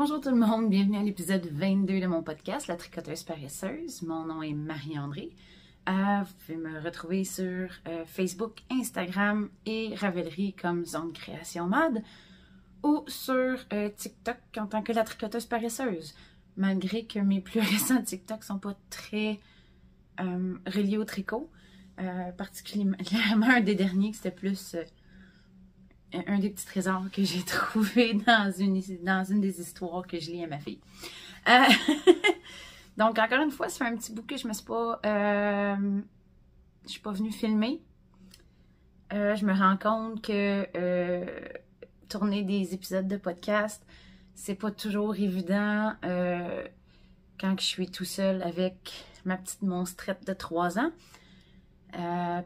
Bonjour tout le monde, bienvenue à l'épisode 22 de mon podcast, La Tricoteuse Paresseuse. Mon nom est Marie-André. Vous pouvez me retrouver sur Facebook, Instagram et Ravelry comme Zone Création Mode ou sur TikTok en tant que La Tricoteuse Paresseuse. Malgré que mes plus récents TikTok sont pas très reliés au tricot. Particulièrement un des derniers, c'était plus un des petits trésors que j'ai trouvé dans une des histoires que je lis à ma fille. Donc, encore une fois, ça fait un petit bout que je me suis pas... je suis pas venue filmer. Je me rends compte que tourner des épisodes de podcast, c'est pas toujours évident quand je suis tout seul avec ma petite monstrette de 3 ans.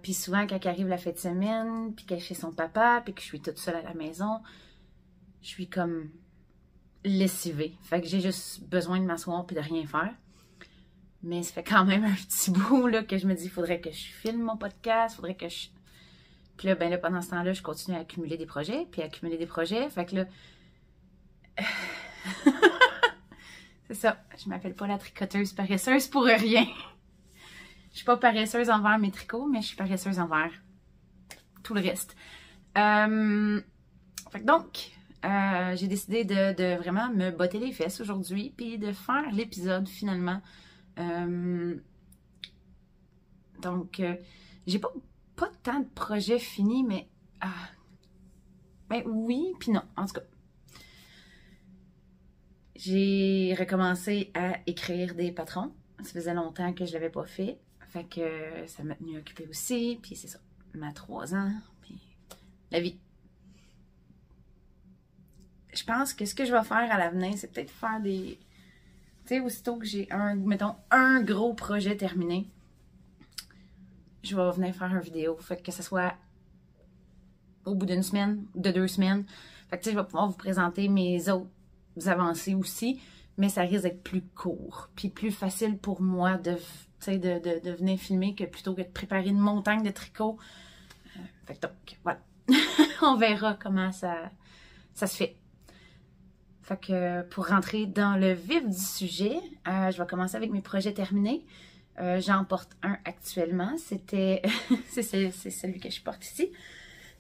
Puis souvent, quand arrive la fin de semaine, puis qu'elle est chez son papa, puis que je suis toute seule à la maison, je suis comme lessivée. Fait que j'ai juste besoin de m'asseoir puis de rien faire. Mais ça fait quand même un petit bout là, que je me dis, il faudrait que je filme mon podcast, faudrait que je... Puis là, ben là, pendant ce temps-là, je continue à accumuler des projets, puis à accumuler des projets. Fait que là... c'est ça, je m'appelle pas la tricoteuse paresseuse pour rien. Je suis pas paresseuse envers mes tricots, mais je suis paresseuse envers tout le reste. Fait que donc, j'ai décidé de vraiment me botter les fesses aujourd'hui, puis de faire l'épisode finalement. Donc, j'ai pas tant de projets finis, mais ben oui, puis non, en tout cas. J'ai recommencé à écrire des patrons. Ça faisait longtemps que je l'avais pas fait. Fait que ça m'a tenu occupée aussi. Puis c'est ça, ma 3 ans, puis la vie. Je pense que ce que je vais faire à l'avenir, c'est peut-être faire des... Tu sais, aussitôt que j'ai mettons, un gros projet terminé, je vais venir faire une vidéo. Fait que ce soit au bout d'une semaine, de 2 semaines. Fait que tu sais, je vais pouvoir vous présenter mes autres avancées aussi. Mais ça risque d'être plus court. Puis plus facile pour moi de venir filmer que plutôt que de préparer une montagne de tricot. Fait que donc, voilà. On verra comment ça se fait. Fait que pour rentrer dans le vif du sujet, je vais commencer avec mes projets terminés. J'en porte un actuellement. C'est celui que je porte ici.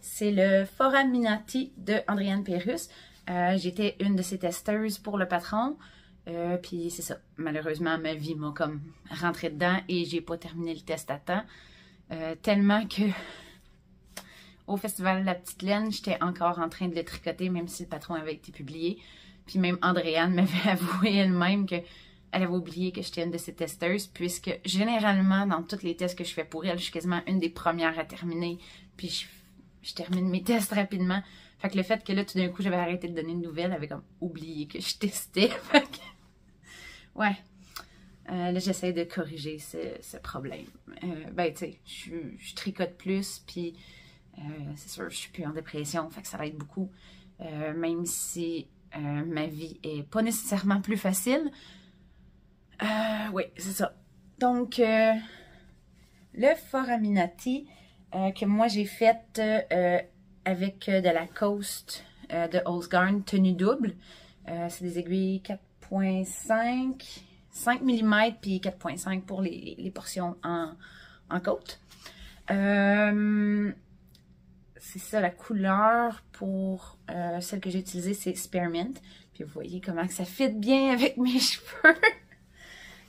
C'est le Foraminati de Andréane Pérusse. J'étais une de ses testeuses pour le patron. Puis c'est ça, malheureusement ma vie m'a comme rentré dedans et j'ai pas terminé le test à temps. Tellement que au Festival de la Petite Laine, j'étais encore en train de le tricoter même si le patron avait été publié. Puis même Andréane m'avait avoué elle-même qu'elle avait oublié que j'étais une de ses testeuses puisque généralement dans tous les tests que je fais pour elle, je suis quasiment une des premières à terminer. Puis je termine mes tests rapidement. Fait que le fait que là, tout d'un coup, j'avais arrêté de donner une nouvelle, elle avait comme oublié que je testais. Fait que... Ouais. Là, j'essaie de corriger ce problème. Ben, tu sais, je tricote plus, puis c'est sûr, je suis plus en dépression, fait que ça va être beaucoup. Même si ma vie est pas nécessairement plus facile. Oui, c'est ça. Donc, le Foraminati que moi, j'ai fait avec de la Coast de Holzgarn tenue double. C'est des aiguilles 4.5, 5 mm puis 4.5 pour les portions en côte. C'est ça, la couleur pour celle que j'ai utilisée, c'est Spearmint. Puis vous voyez comment que ça fit bien avec mes cheveux.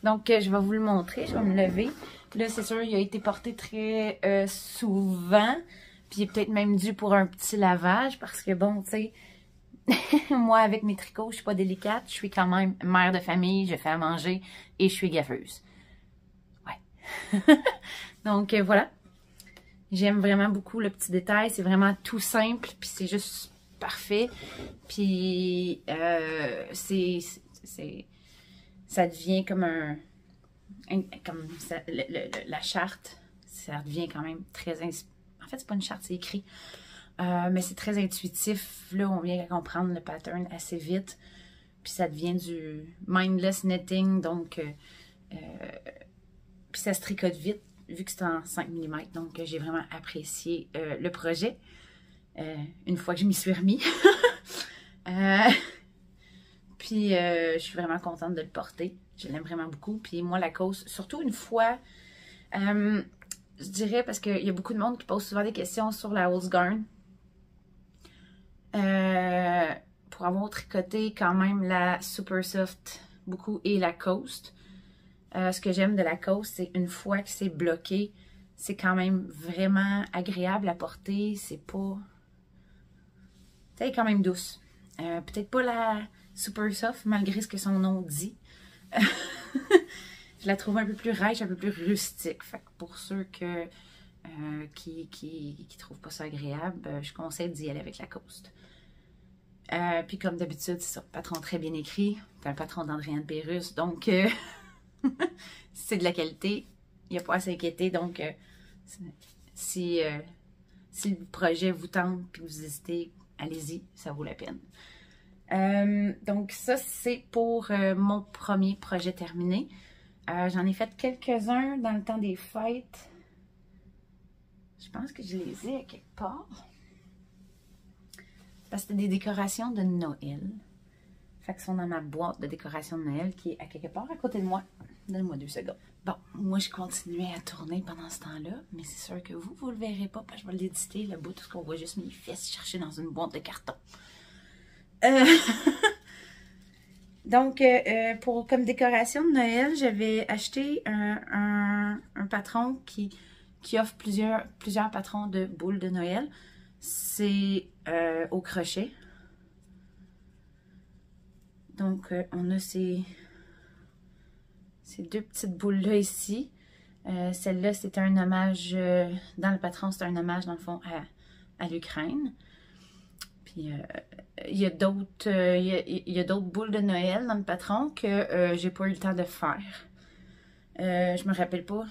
Donc, je vais vous le montrer, je vais me lever. Là, c'est sûr, il a été porté très souvent. Puis il est peut-être même dû pour un petit lavage parce que bon, tu sais, moi avec mes tricots, je suis pas délicate. Je suis quand même mère de famille, je fais à manger et je suis gaffeuse. Ouais. Donc voilà. J'aime vraiment beaucoup le petit détail. C'est vraiment tout simple puis c'est juste parfait. Puis ça devient comme la charte. Ça devient quand même très inspirant. En fait, c'est pas une charte, c'est écrit. Mais c'est très intuitif. Là, on vient à comprendre le pattern assez vite. Puis ça devient du mindless knitting. Donc, puis ça se tricote vite, vu que c'est en 5 mm. Donc, j'ai vraiment apprécié le projet. Une fois que je m'y suis remis. Puis je suis vraiment contente de le porter. Je l'aime vraiment beaucoup. Puis moi, Lacoste, surtout une fois, je dirais parce qu'il y a beaucoup de monde qui pose souvent des questions sur la hose garn. Pour avoir tricoté quand même la Super Soft beaucoup et la Coast. Ce que j'aime de la Coast, c'est une fois que c'est bloqué, c'est quand même vraiment agréable à porter. C'est pas... Elle est quand même douce. Peut-être pas la Super Soft, malgré ce que son nom dit. Je la trouve un peu plus rêche, un peu plus rustique. Fait que pour ceux qui trouvent pas ça agréable, je conseille d'y aller avec la Coast. Puis comme d'habitude, c'est ça, patron très bien écrit. C'est un patron d'Andréane Pérusse, donc c'est de la qualité. Il n'y a pas à s'inquiéter, donc si le projet vous tente et vous hésitez, allez-y, ça vaut la peine. Donc ça, c'est pour mon premier projet terminé. J'en ai fait quelques-uns dans le temps des fêtes. Je pense que je les ai à quelque part. Parce que c'était des décorations de Noël. Fait qu'ils sont dans ma boîte de décoration de Noël qui est à quelque part à côté de moi. Donne-moi 2 secondes. Bon, moi je continuais à tourner pendant ce temps-là, mais c'est sûr que vous le verrez pas parce que je vais l'éditer, le bout, parce qu'on voit juste mes fesses chercher dans une boîte de carton. Donc, comme décoration de Noël, j'avais acheté un patron qui offre plusieurs patrons de boules de Noël. C'est au crochet. Donc, on a ces 2 petites boules-là ici. Celle-là, c'était un hommage, dans le patron, c'est un hommage, dans le fond, à l'Ukraine. Puis, il y a d'autres boules de Noël dans le patron que j'ai pas eu le temps de faire. Je me rappelle pas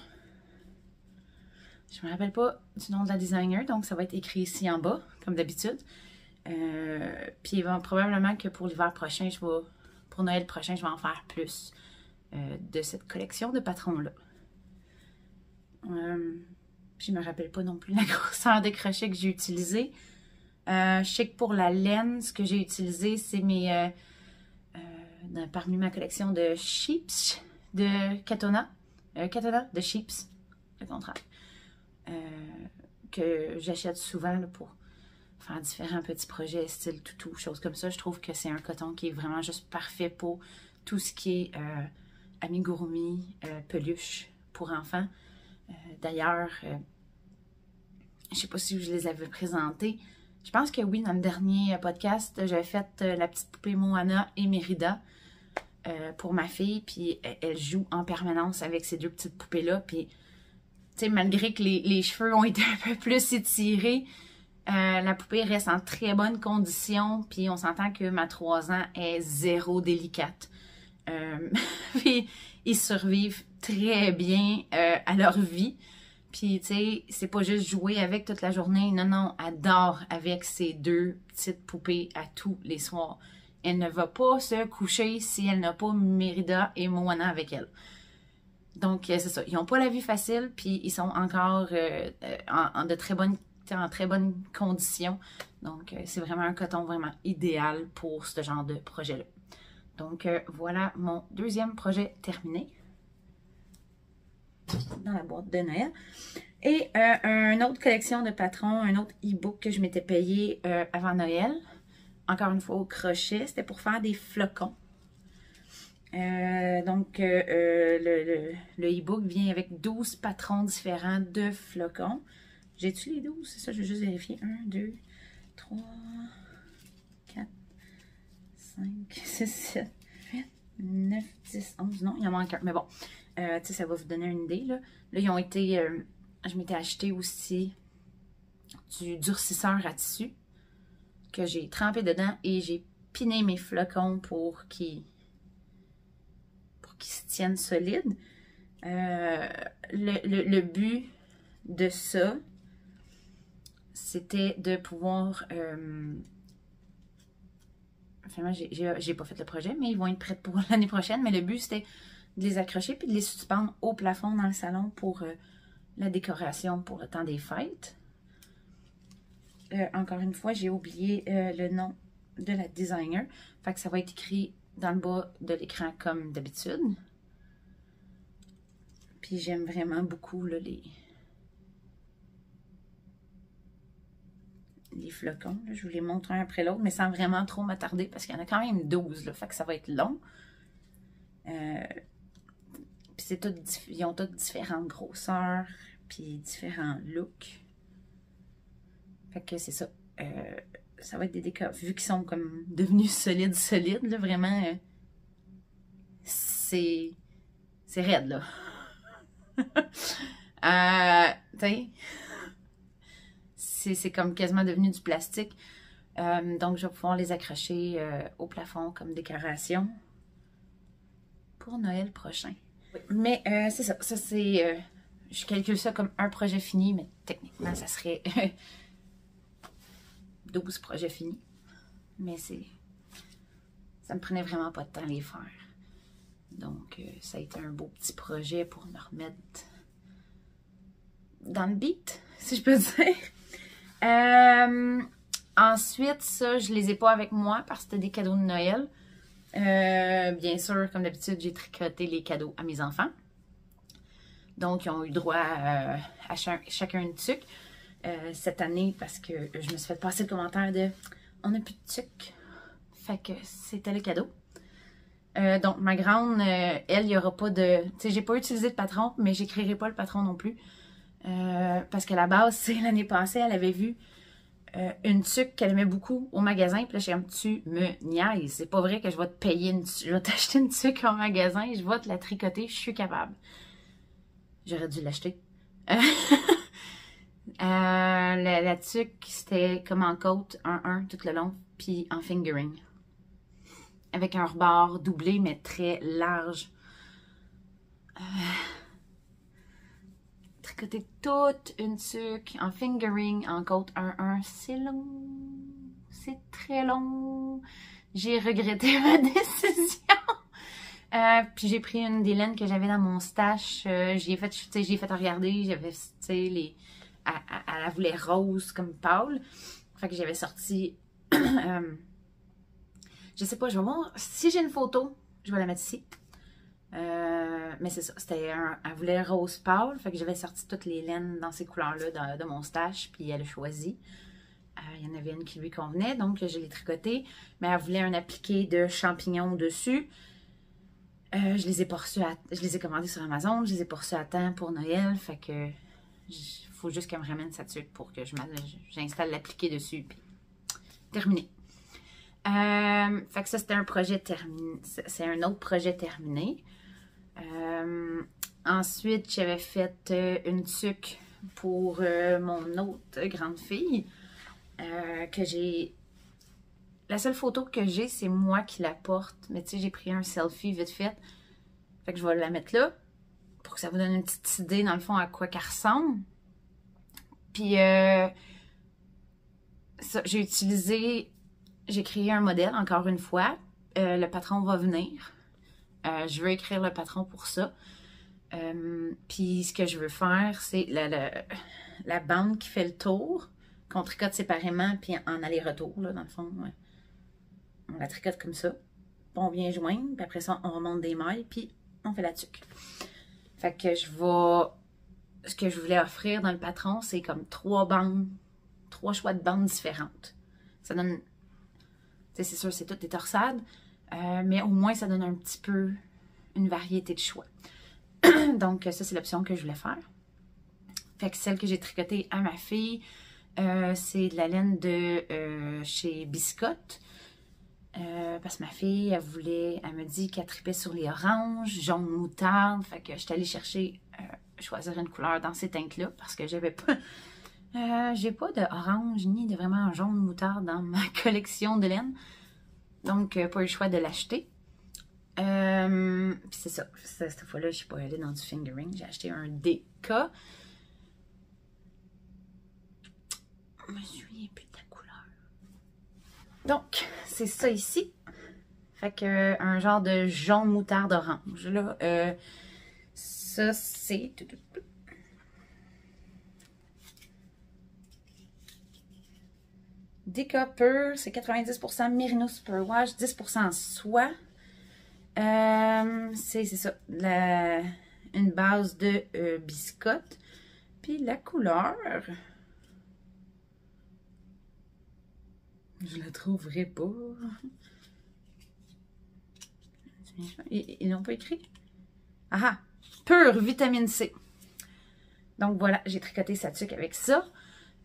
du nom de la designer, donc ça va être écrit ici en bas, comme d'habitude. Puis probablement que pour l'hiver prochain, pour Noël prochain, je vais en faire plus de cette collection de patrons-là. Je me rappelle pas non plus la grosseur des crochets que j'ai utilisé. Je sais que pour la laine, ce que j'ai utilisé, c'est parmi ma collection de Sheeps, de Katona. Katona de Sheeps, le contraire. Que j'achète souvent là, pour faire différents petits projets, style toutou, choses comme ça. Je trouve que c'est un coton qui est vraiment juste parfait pour tout ce qui est amigurumi, peluche pour enfants. D'ailleurs, je sais pas si je les avais présentés. Je pense que oui, dans le dernier podcast, j'avais fait la petite poupée Moana et Mérida pour ma fille. Puis elle joue en permanence avec ces 2 petites poupées-là. Puis, tu sais, malgré que les cheveux ont été un peu plus étirés, la poupée reste en très bonne condition. Puis on s'entend que ma 3 ans est zéro délicate. Puis ils survivent très bien à leur vie. Puis, tu sais, c'est pas juste jouer avec toute la journée. Non, non, elle dort avec ces 2 petites poupées à tous les soirs. Elle ne va pas se coucher si elle n'a pas Mérida et Moana avec elle. Donc, c'est ça. Ils n'ont pas la vie facile, puis ils sont encore en très bonne condition. Donc, c'est vraiment un coton vraiment idéal pour ce genre de projet-là. Donc, voilà mon 2e projet terminé dans la boîte de Noël. Et une autre collection de patrons, un autre e-book que je m'étais payé avant Noël. Encore une fois au crochet, c'était pour faire des flocons. Donc, le e-book vient avec 12 patrons différents de flocons. J'ai-tu les 12? C'est ça, je vais juste vérifier. 1, 2, 3, 4, 5, 6, 7, 8, 9, 10, 11. Non, il y en manque un. Mais bon, tu sais, ça va vous donner une idée. Là, ils ont été... je m'étais acheté aussi du durcisseur à tissu que j'ai trempé dedans et j'ai piné mes flocons pour qu'ils se tiennent solides. Le but de ça, c'était de pouvoir... Finalement, j'ai pas fait le projet, mais ils vont être prêts pour l'année prochaine. Mais le but, c'était de les accrocher puis de les suspendre au plafond dans le salon pour la décoration pour le temps des fêtes. Encore une fois, j'ai oublié le nom de la designer. Fait que ça va être écrit dans le bas de l'écran comme d'habitude. Puis j'aime vraiment beaucoup là, les flocons. Là. Je vous les montre un après l'autre, mais sans vraiment trop m'attarder parce qu'il y en a quand même 12, là, fait que ça va être long. Puis ils ont toutes différentes grosseurs, puis différents looks. Fait que c'est ça. Ça va être des décors, vu qu'ils sont comme devenus solides, là, vraiment, c'est raide, là. Tu sais, c'est comme quasiment devenu du plastique. Donc, je vais pouvoir les accrocher au plafond comme décoration pour Noël prochain. Mais c'est ça. Ça, c'est... je calcule ça comme un projet fini, mais techniquement, ça serait 12 projets finis. Mais ça me prenait vraiment pas de temps à les faire. Donc, ça a été un beau petit projet pour me remettre dans le beat, si je peux dire. Ensuite, ça, je les ai pas avec moi parce que c'était des cadeaux de Noël. Bien sûr, comme d'habitude, j'ai tricoté les cadeaux à mes enfants. Donc, ils ont eu droit à chacun une tuque cette année parce que je me suis fait passer le commentaire de « On n'a plus de tuque ». Fait que c'était le cadeau. Donc, ma grande, elle, il n'y aura pas de... Tu sais, j'ai pas utilisé de patron, mais j'écrirai pas le patron non plus. Parce qu'à la base, c'est l'année passée, elle avait vu une tuque qu'elle aimait beaucoup au magasin. Puis là, je suis comme, tu me niaises. C'est pas vrai que je vais te payer je vais t'acheter une tuque au magasin. Je vais te la tricoter. Je suis capable. J'aurais dû l'acheter. La tuque, c'était comme en côte, 1-1 tout le long. Puis en fingering. Avec un rebord doublé, mais très large. Tricoter toute une tuque en fingering, en côte 1-1. C'est long. C'est très long. J'ai regretté ma décision. Puis j'ai pris une des laines que j'avais dans mon stash. J'ai fait regarder. J'avais, tu sais, elle voulait rose comme pâle. Fait que j'avais sorti... je sais pas, je vais voir. Si j'ai une photo, je vais la mettre ici. Mais c'est ça, elle voulait rose pâle, fait que j'avais sorti toutes les laines dans ces couleurs-là de mon stash, puis elle a choisi. Il y en avait une qui lui convenait, donc je l'ai tricotée, mais elle voulait un appliqué de champignons dessus. Je les ai pas reçus je les ai commandés sur Amazon, je les ai pas reçus à temps pour Noël, fait que faut juste qu'elle me ramène sa tuque pour que j'installe l'appliqué dessus, puis terminé. Fait que ça, c'était un projet terminé. C'est un autre projet terminé. Ensuite, j'avais fait une tuque pour mon autre grande fille. Que j'ai... La seule photo que j'ai, c'est moi qui la porte. Mais tu sais, j'ai pris un selfie vite fait. Fait que je vais la mettre là. Pour que ça vous donne une petite idée, dans le fond, à quoi qu'elle ressemble. Puis, ça, j'ai utilisé... J'ai créé un modèle, encore une fois. Le patron va venir. Je veux écrire le patron pour ça. Puis ce que je veux faire, c'est la bande qui fait le tour, qu'on tricote séparément, puis en aller-retour, là, dans le fond. Ouais. On la tricote comme ça. On vient joindre, puis après ça, on remonte des mailles, puis on fait la tuque. Fait que ce que je voulais offrir dans le patron, c'est comme 3 choix de bandes différentes. Ça donne... C'est sûr, c'est toutes des torsades, mais au moins, ça donne un petit peu une variété de choix. Donc, ça, c'est l'option que je voulais faire. Fait que celle que j'ai tricotée à ma fille, c'est de la laine de chez Biscotte. Parce que ma fille, elle me dit qu'elle tripait sur les oranges, jaune moutarde. Fait que j'étais allée chercher, choisir une couleur dans ces teintes-là, parce que j'avais pas... j'ai pas de orange ni de vraiment jaune moutarde dans ma collection de laine. Donc, pas eu le choix de l'acheter. Puis c'est ça. Cette fois-là, je suis pas allée dans du fingering. J'ai acheté un DK. Je me souviens plus de la couleur. Donc, c'est ça ici. Fait que un genre de jaune moutarde orange. Là, ça, c'est... DK Pur, c'est 90% Merino Superwash, 10% soie. C'est ça, une base de biscotte. Puis la couleur, je la trouverai pas. Ils n'ont pas écrit. Ah! Pure vitamine C. Donc voilà, j'ai tricoté sa tuque avec ça.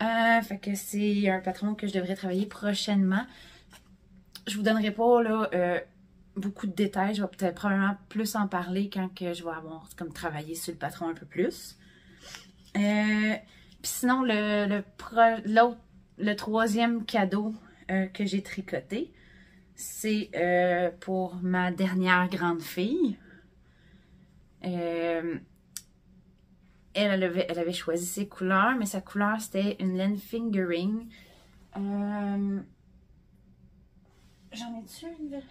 Fait que c'est un patron que je devrais travailler prochainement. Je vous donnerai pas là, beaucoup de détails. Je vais peut-être probablement plus en parler quand que je vais avoir comme travaillé sur le patron un peu plus. Puis sinon, le troisième cadeau que j'ai tricoté, c'est pour ma dernière grande fille. Elle avait choisi ses couleurs, mais sa couleur, c'était une laine fingering. J'en ai-tu une?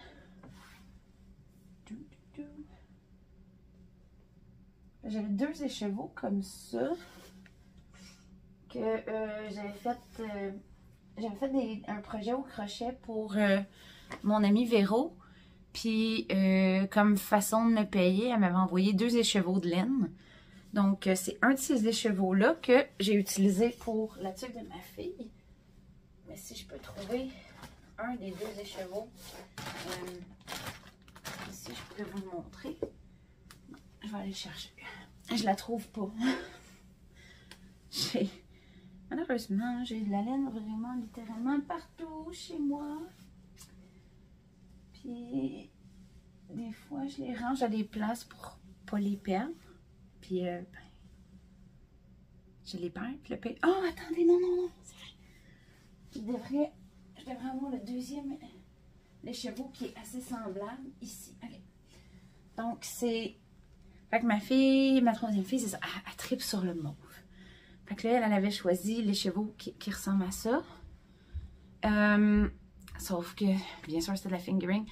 J'avais 2 écheveaux comme ça. Que j'avais fait un projet au crochet pour mon ami Véro. Puis, comme façon de me payer, elle m'avait envoyé 2 écheveaux de laine. Donc, c'est un de ces écheveaux-là que j'ai utilisé pour la tuque de ma fille. Mais si je peux trouver un des 2 écheveaux, ici, je pourrais vous le montrer. Je vais aller le chercher. Je la trouve pas. Malheureusement, j'ai de la laine vraiment littéralement partout chez moi. Puis, des fois, je les range à des places pour pas les perdre. Puis, ben, je les perds. Puis le pays. Oh, attendez, non, c'est vrai. Je devrais avoir le deuxième écheveau qui est assez semblable ici. Okay. Donc, c'est. Fait que ma troisième fille, c'est ça. Elle tripe sur le mauve. Fait que là, elle avait choisi l'écheveau qui ressemble à ça. Sauf que, bien sûr, c'était de la fingering.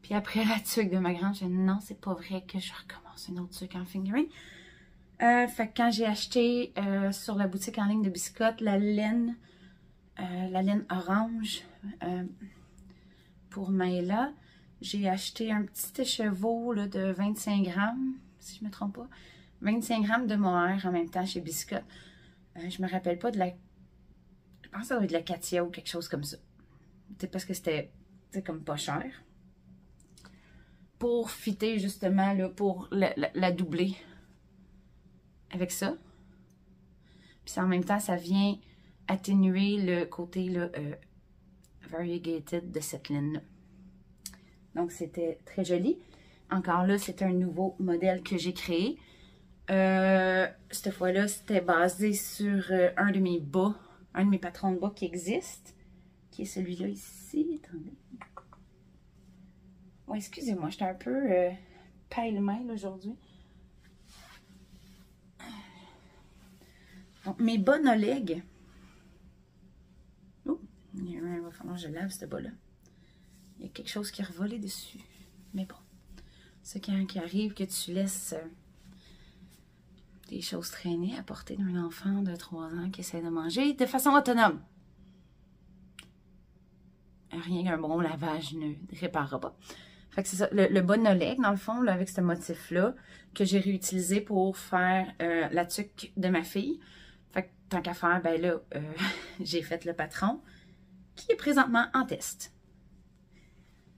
Puis après la tuque de ma grande, j'ai dit non, c'est pas vrai que je recommence une autre tuque en fingering. Fait que quand j'ai acheté sur la boutique en ligne de biscottes la laine orange pour Maëla, j'ai acheté un petit écheveau là, de 25 grammes, si je me trompe pas. 25 grammes de mohair en même temps chez Biscotte. Je me rappelle pas de la. Je pense que ça doit être de la Katia ou quelque chose comme ça. C'est parce que c'était comme pas cher. Pour fitter justement, là, pour la doubler avec ça. Puis en même temps, ça vient atténuer le côté là, variegated de cette laine-là. Donc, c'était très joli. Encore là, c'est un nouveau modèle que j'ai créé. Cette fois-là, c'était basé sur un de mes bas, un de mes patrons de bas qui existe, qui est celui-là ici. Attendez. Ouais, excusez-moi, j'étais un peu pêle-mêle aujourd'hui. Donc, mes bas no-leg. Oh, il va falloir que je lave ce bas-là. Il y a quelque chose qui est revolé dessus. Mais bon, c'est quand qui arrive que tu laisses des choses traîner à portée d'un enfant de 3 ans qui essaie de manger de façon autonome. Rien qu'un bon lavage ne réparera pas. Fait que c'est ça, le bas no-leg, dans le fond, là, avec ce motif-là, que j'ai réutilisé pour faire la tuque de ma fille. Fait que tant qu'à faire, ben là, j'ai fait le patron, qui est présentement en test.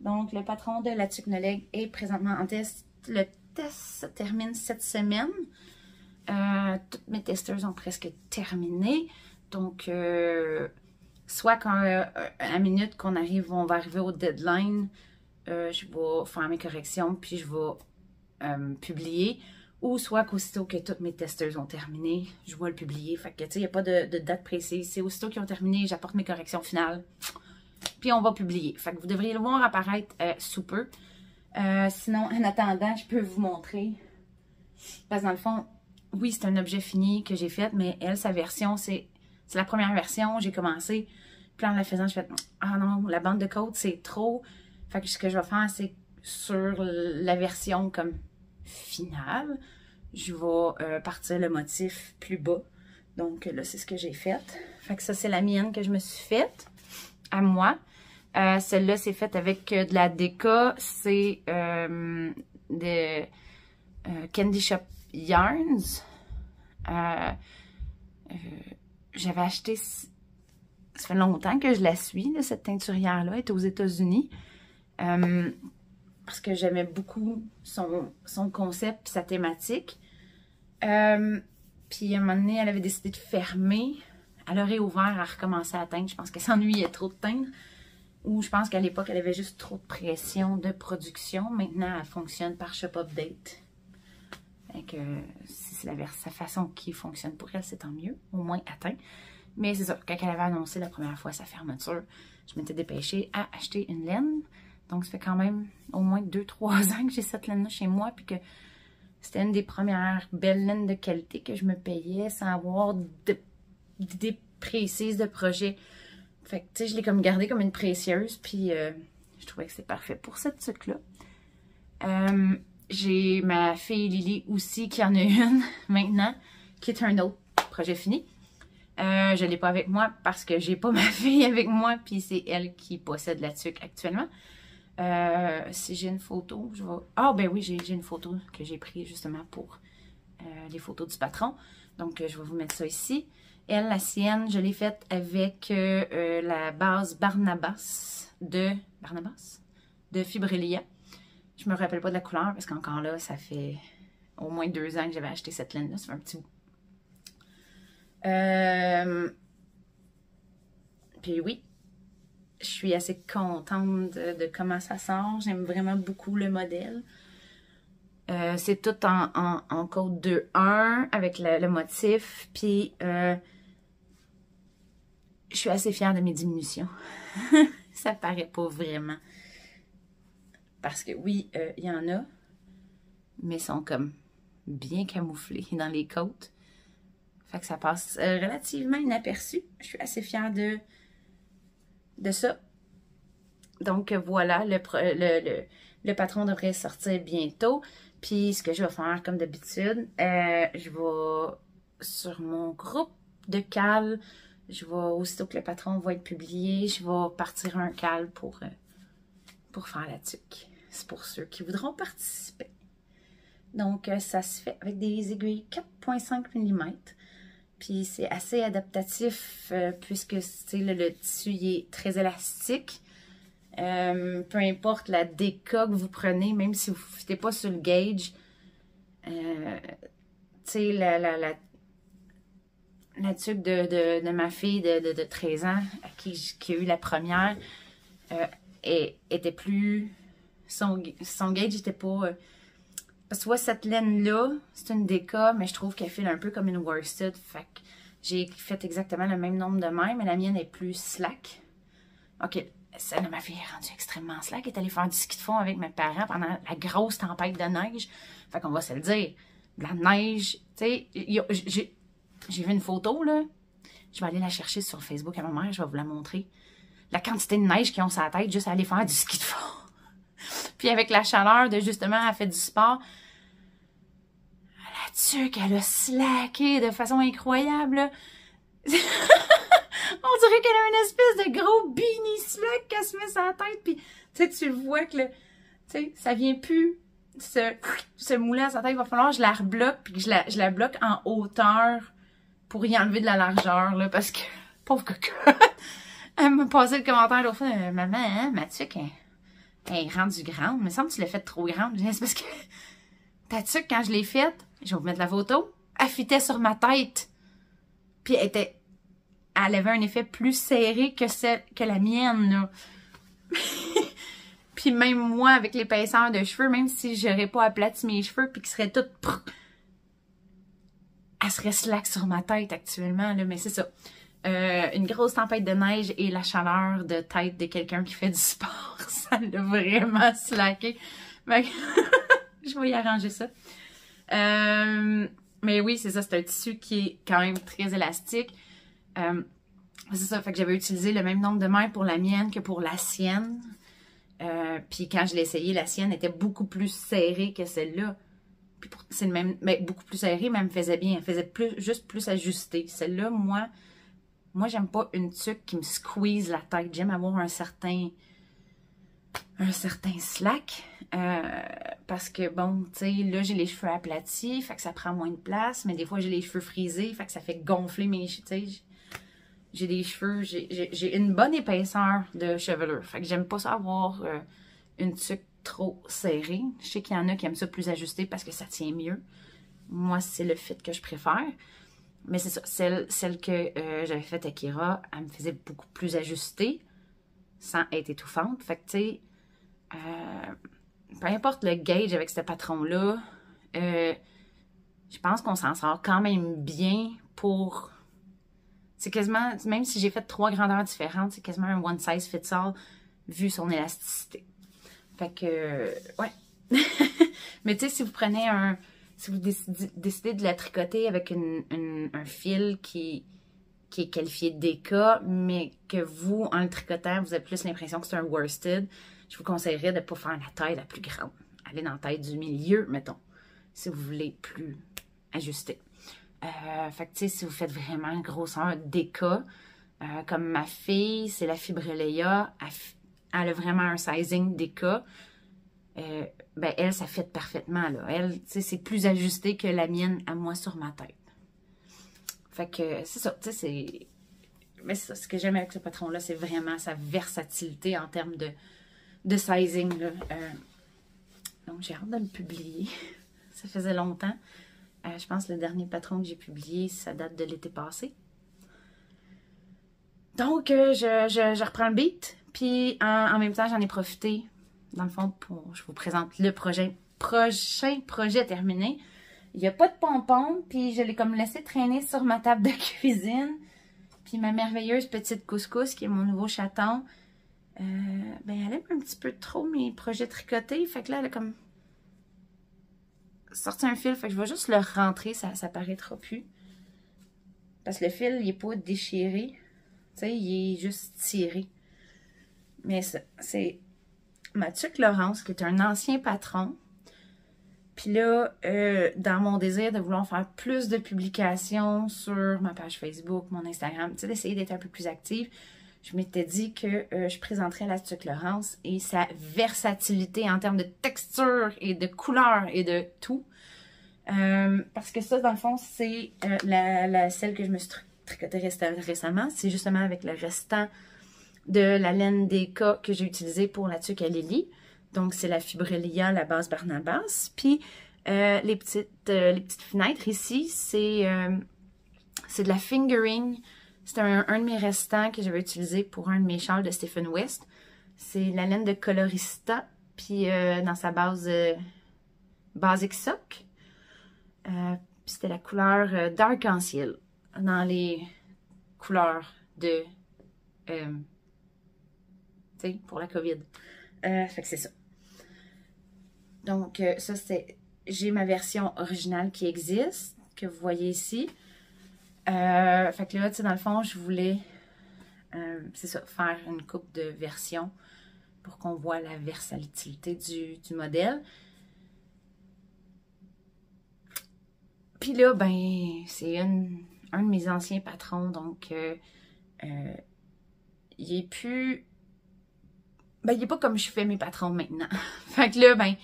Donc, le patron de la tuque no-leg est présentement en test. Le test se termine cette semaine. Toutes mes testeurs ont presque terminé. Donc, soit quand à la minute qu'on arrive, on va arriver au deadline, je vais faire mes corrections, puis je vais publier. Ou soit qu'aussitôt que toutes mes testeuses ont terminé, je vais le publier. Fait que, tu sais, il n'y a pas de date précise. C'est aussitôt qu'ils ont terminé, j'apporte mes corrections finales. Puis on va publier. Fait que vous devriez le voir apparaître sous peu. Sinon, en attendant, je peux vous montrer. Parce que dans le fond, oui, c'est un objet fini que j'ai fait, mais elle, sa version, c'est la première version. J'ai commencé. Puis en la faisant, je fais ah non, la bande de côte, c'est trop. Fait que ce que je vais faire, c'est sur la version comme finale, je vais partir le motif plus bas. Donc là, c'est ce que j'ai fait. Fait que ça, c'est la mienne que je me suis faite à moi. Celle-là, c'est faite avec de la déca. C'est de Candy Shop Yarns. J'avais acheté... Ça fait longtemps que je la suis, là, cette teinturière-là. Elle est aux États-Unis. Parce que j'aimais beaucoup son concept et sa thématique. Puis à un moment donné, elle avait décidé de fermer. Elle aurait ouvert à recommencer à teindre. Je pense qu'elle s'ennuyait trop de teindre. Ou je pense qu'à l'époque, elle avait juste trop de pression de production. Maintenant, elle fonctionne par Shop Update. Donc, si c'est sa façon qui fonctionne pour elle, c'est tant mieux. Au moins atteint. Mais c'est ça, quand elle avait annoncé la première fois sa fermeture, je m'étais dépêchée à acheter une laine. Donc, ça fait quand même au moins 2-3 ans que j'ai cette laine-là chez moi. Puis que c'était une des premières belles laines de qualité que je me payais sans avoir d'idée précise de projet. Fait que, tu sais, je l'ai comme gardée comme une précieuse. Puis, je trouvais que c'est parfait pour cette tuque-là. J'ai ma fille Lily aussi qui en a une maintenant, qui est un autre projet fini. Je ne l'ai pas avec moi parce que j'ai pas ma fille avec moi, puis c'est elle qui possède la tuque actuellement. Si j'ai une photo, je vais... Ah, ben oui, j'ai une photo que j'ai prise justement pour les photos du patron. Donc, je vais vous mettre ça ici. Elle, la sienne, je l'ai faite avec la base Barnabas de Fibrelia. Je me rappelle pas de la couleur parce qu'encore là, ça fait au moins 2 ans que j'avais acheté cette laine-là. Ça fait un petit bout. Puis oui, je suis assez contente de comment ça sort. J'aime vraiment beaucoup le modèle. C'est tout en code 2.1 avec le motif. Puis je suis assez fière de mes diminutions. Ça paraît pas vraiment. Parce que oui, il y en a, mais ils sont comme bien camouflés dans les côtes. Fait que ça passe relativement inaperçu. Je suis assez fière de ça. Donc voilà, le patron devrait sortir bientôt. Puis ce que je vais faire, comme d'habitude, je vais sur mon groupe de cales, je vais, aussitôt que le patron va être publié, je vais partir un cal pour faire la tuque. C'est pour ceux qui voudront participer. Donc ça se fait avec des aiguilles 4,5 mm. Puis c'est assez adaptatif puisque le tissu il est très élastique. Peu importe la déca que vous prenez, même si vous ne foutez pas sur le gauge, la tuque de ma fille de 13 ans, qui a eu la première, était plus... Son gauge n'était pas... parce que tu vois, cette laine-là, c'est une déca, mais je trouve qu'elle file un peu comme une worsted. Fait que j'ai fait exactement le même nombre de mailles, mais la mienne est plus slack. OK, celle de ma fille est rendue extrêmement slack. Elle est allée faire du ski de fond avec mes parents pendant la grosse tempête de neige. Fait qu'on va se le dire. De la neige, tu sais, j'ai vu une photo, là. Je vais aller la chercher sur Facebook à ma mère, je vais vous la montrer. La quantité de neige qu'ils ont sur la tête juste à aller faire du ski de fond. Puis avec la chaleur de justement, elle fait du sport. La tuque, elle a slacké de façon incroyable, là. On dirait qu'elle a une espèce de gros beanie slack qu'elle se met sur la tête. Puis, tu le vois que ça vient plus se mouler à sa tête. Il va falloir que je la rebloque puis que je la bloque en hauteur pour y enlever de la largeur, là. Parce que, pauvre cocotte, elle m'a passé le commentaire l'autre fois. Maman, hein, ma tuque, elle est rendue grande. Il me semble que tu l'as faite trop grande. C'est parce que ta tuque, quand je l'ai faite, je vais vous mettre la photo, elle fitait sur ma tête. Puis elle avait un effet plus serré que la mienne, là. Puis même moi, avec l'épaisseur de cheveux, même si j'aurais pas aplati mes cheveux puis qu'ils seraient toutes... Elle serait slack sur ma tête actuellement, là. Mais c'est ça. Une grosse tempête de neige et la chaleur de tête de quelqu'un qui fait du sport, ça l'a vraiment slacké. Mais je vais y arranger ça. Mais oui, c'est ça, c'est un tissu qui est quand même très élastique. C'est ça, fait que j'avais utilisé le même nombre de mailles pour la mienne que pour la sienne. Puis quand je l'ai essayé, la sienne était beaucoup plus serrée que celle-là. Puis c'est le même, mais beaucoup plus serrée, mais elle me faisait bien. Elle faisait juste plus ajustée. Celle-là, moi, moi, j'aime pas une tuque qui me squeeze la tête. J'aime avoir un certain slack. Parce que, bon, tu sais, là, j'ai les cheveux aplatis, fait que ça prend moins de place. Mais des fois, j'ai les cheveux frisés, fait que ça fait gonfler mes cheveux. Tu sais, j'ai des cheveux, j'ai une bonne épaisseur de chevelure. Fait que j'aime pas ça avoir une tuque trop serrée. Je sais qu'il y en a qui aiment ça plus ajusté parce que ça tient mieux. Moi, c'est le fit que je préfère. Mais c'est ça, celle que j'avais faite à Kira, elle me faisait beaucoup plus ajustée, sans être étouffante. Fait que, tu sais, peu importe le gauge avec ce patron-là, je pense qu'on s'en sort quand même bien pour... C'est quasiment, même si j'ai fait 3 grandeurs différentes, c'est quasiment un one size fits all vu son élasticité. Fait que, ouais. Mais tu sais, si vous prenez si vous décidez de la tricoter avec un fil qui est qualifié DK, mais que vous, en le tricotant, vous avez plus l'impression que c'est un worsted, je vous conseillerais de ne pas faire la taille la plus grande. Allez dans la taille du milieu, mettons, si vous voulez plus ajuster. Fait que, tu sais, si vous faites vraiment une grosseur DK, comme ma fille, c'est la Fibrelia, elle a vraiment un sizing DK. Ben elle, ça fit parfaitement, là. Elle, tu sais, c'est plus ajusté que la mienne à moi sur ma tête. Fait que, c'est ça, tu sais, c'est... Mais c'est ça, ce que j'aime avec ce patron-là, c'est vraiment sa versatilité en termes de sizing, là. Donc, j'ai hâte de le publier. Ça faisait longtemps. Je pense que le dernier patron que j'ai publié, ça date de l'été passé. Donc, je reprends le beat. Puis, en même temps, j'en ai profité, dans le fond, je vous présente le prochain projet terminé. Il n'y a pas de pompon, puis je l'ai comme laissé traîner sur ma table de cuisine. Puis ma merveilleuse petite couscous, qui est mon nouveau chaton, ben elle aime un petit peu trop mes projets tricotés. Fait que là, elle a comme sorti un fil, fait que je vais juste le rentrer, ça paraîtra plus. Parce que le fil, il n'est pas déchiré. Tu sais, il est juste tiré. Mais c'est ma tuque Laurence, qui est un ancien patron. Puis là, dans mon désir de vouloir faire plus de publications sur ma page Facebook, mon Instagram, tu sais, d'essayer d'être un peu plus active, je m'étais dit que je présenterais la tuque Laurence et sa versatilité en termes de texture et de couleur et de tout. Parce que ça, dans le fond, c'est celle que je me suis tricotée récemment. C'est justement avec le restant de la laine DK que j'ai utilisée pour la tuque à Lily. Donc, c'est la Fibrelia, la base Barnabas. Puis, les petites fenêtres ici, c'est de la fingering. C'est un de mes restants que j'avais utilisé pour un de mes châles de Stephen West. C'est la laine de Colorista, puis dans sa base Basic Sock. Puis, c'était la couleur Dark en ciel, dans les couleurs de... tu sais, pour la COVID. Fait que c'est ça. Donc, ça, c'est... J'ai ma version originale qui existe, que vous voyez ici. Fait que là, tu sais, dans le fond, je voulais, c'est ça, faire une coupe de versions pour qu'on voit la versatilité du modèle. Puis là, ben, c'est un de mes anciens patrons, donc il est plus... Ben, il est pas comme je fais mes patrons maintenant. Fait que là, ben,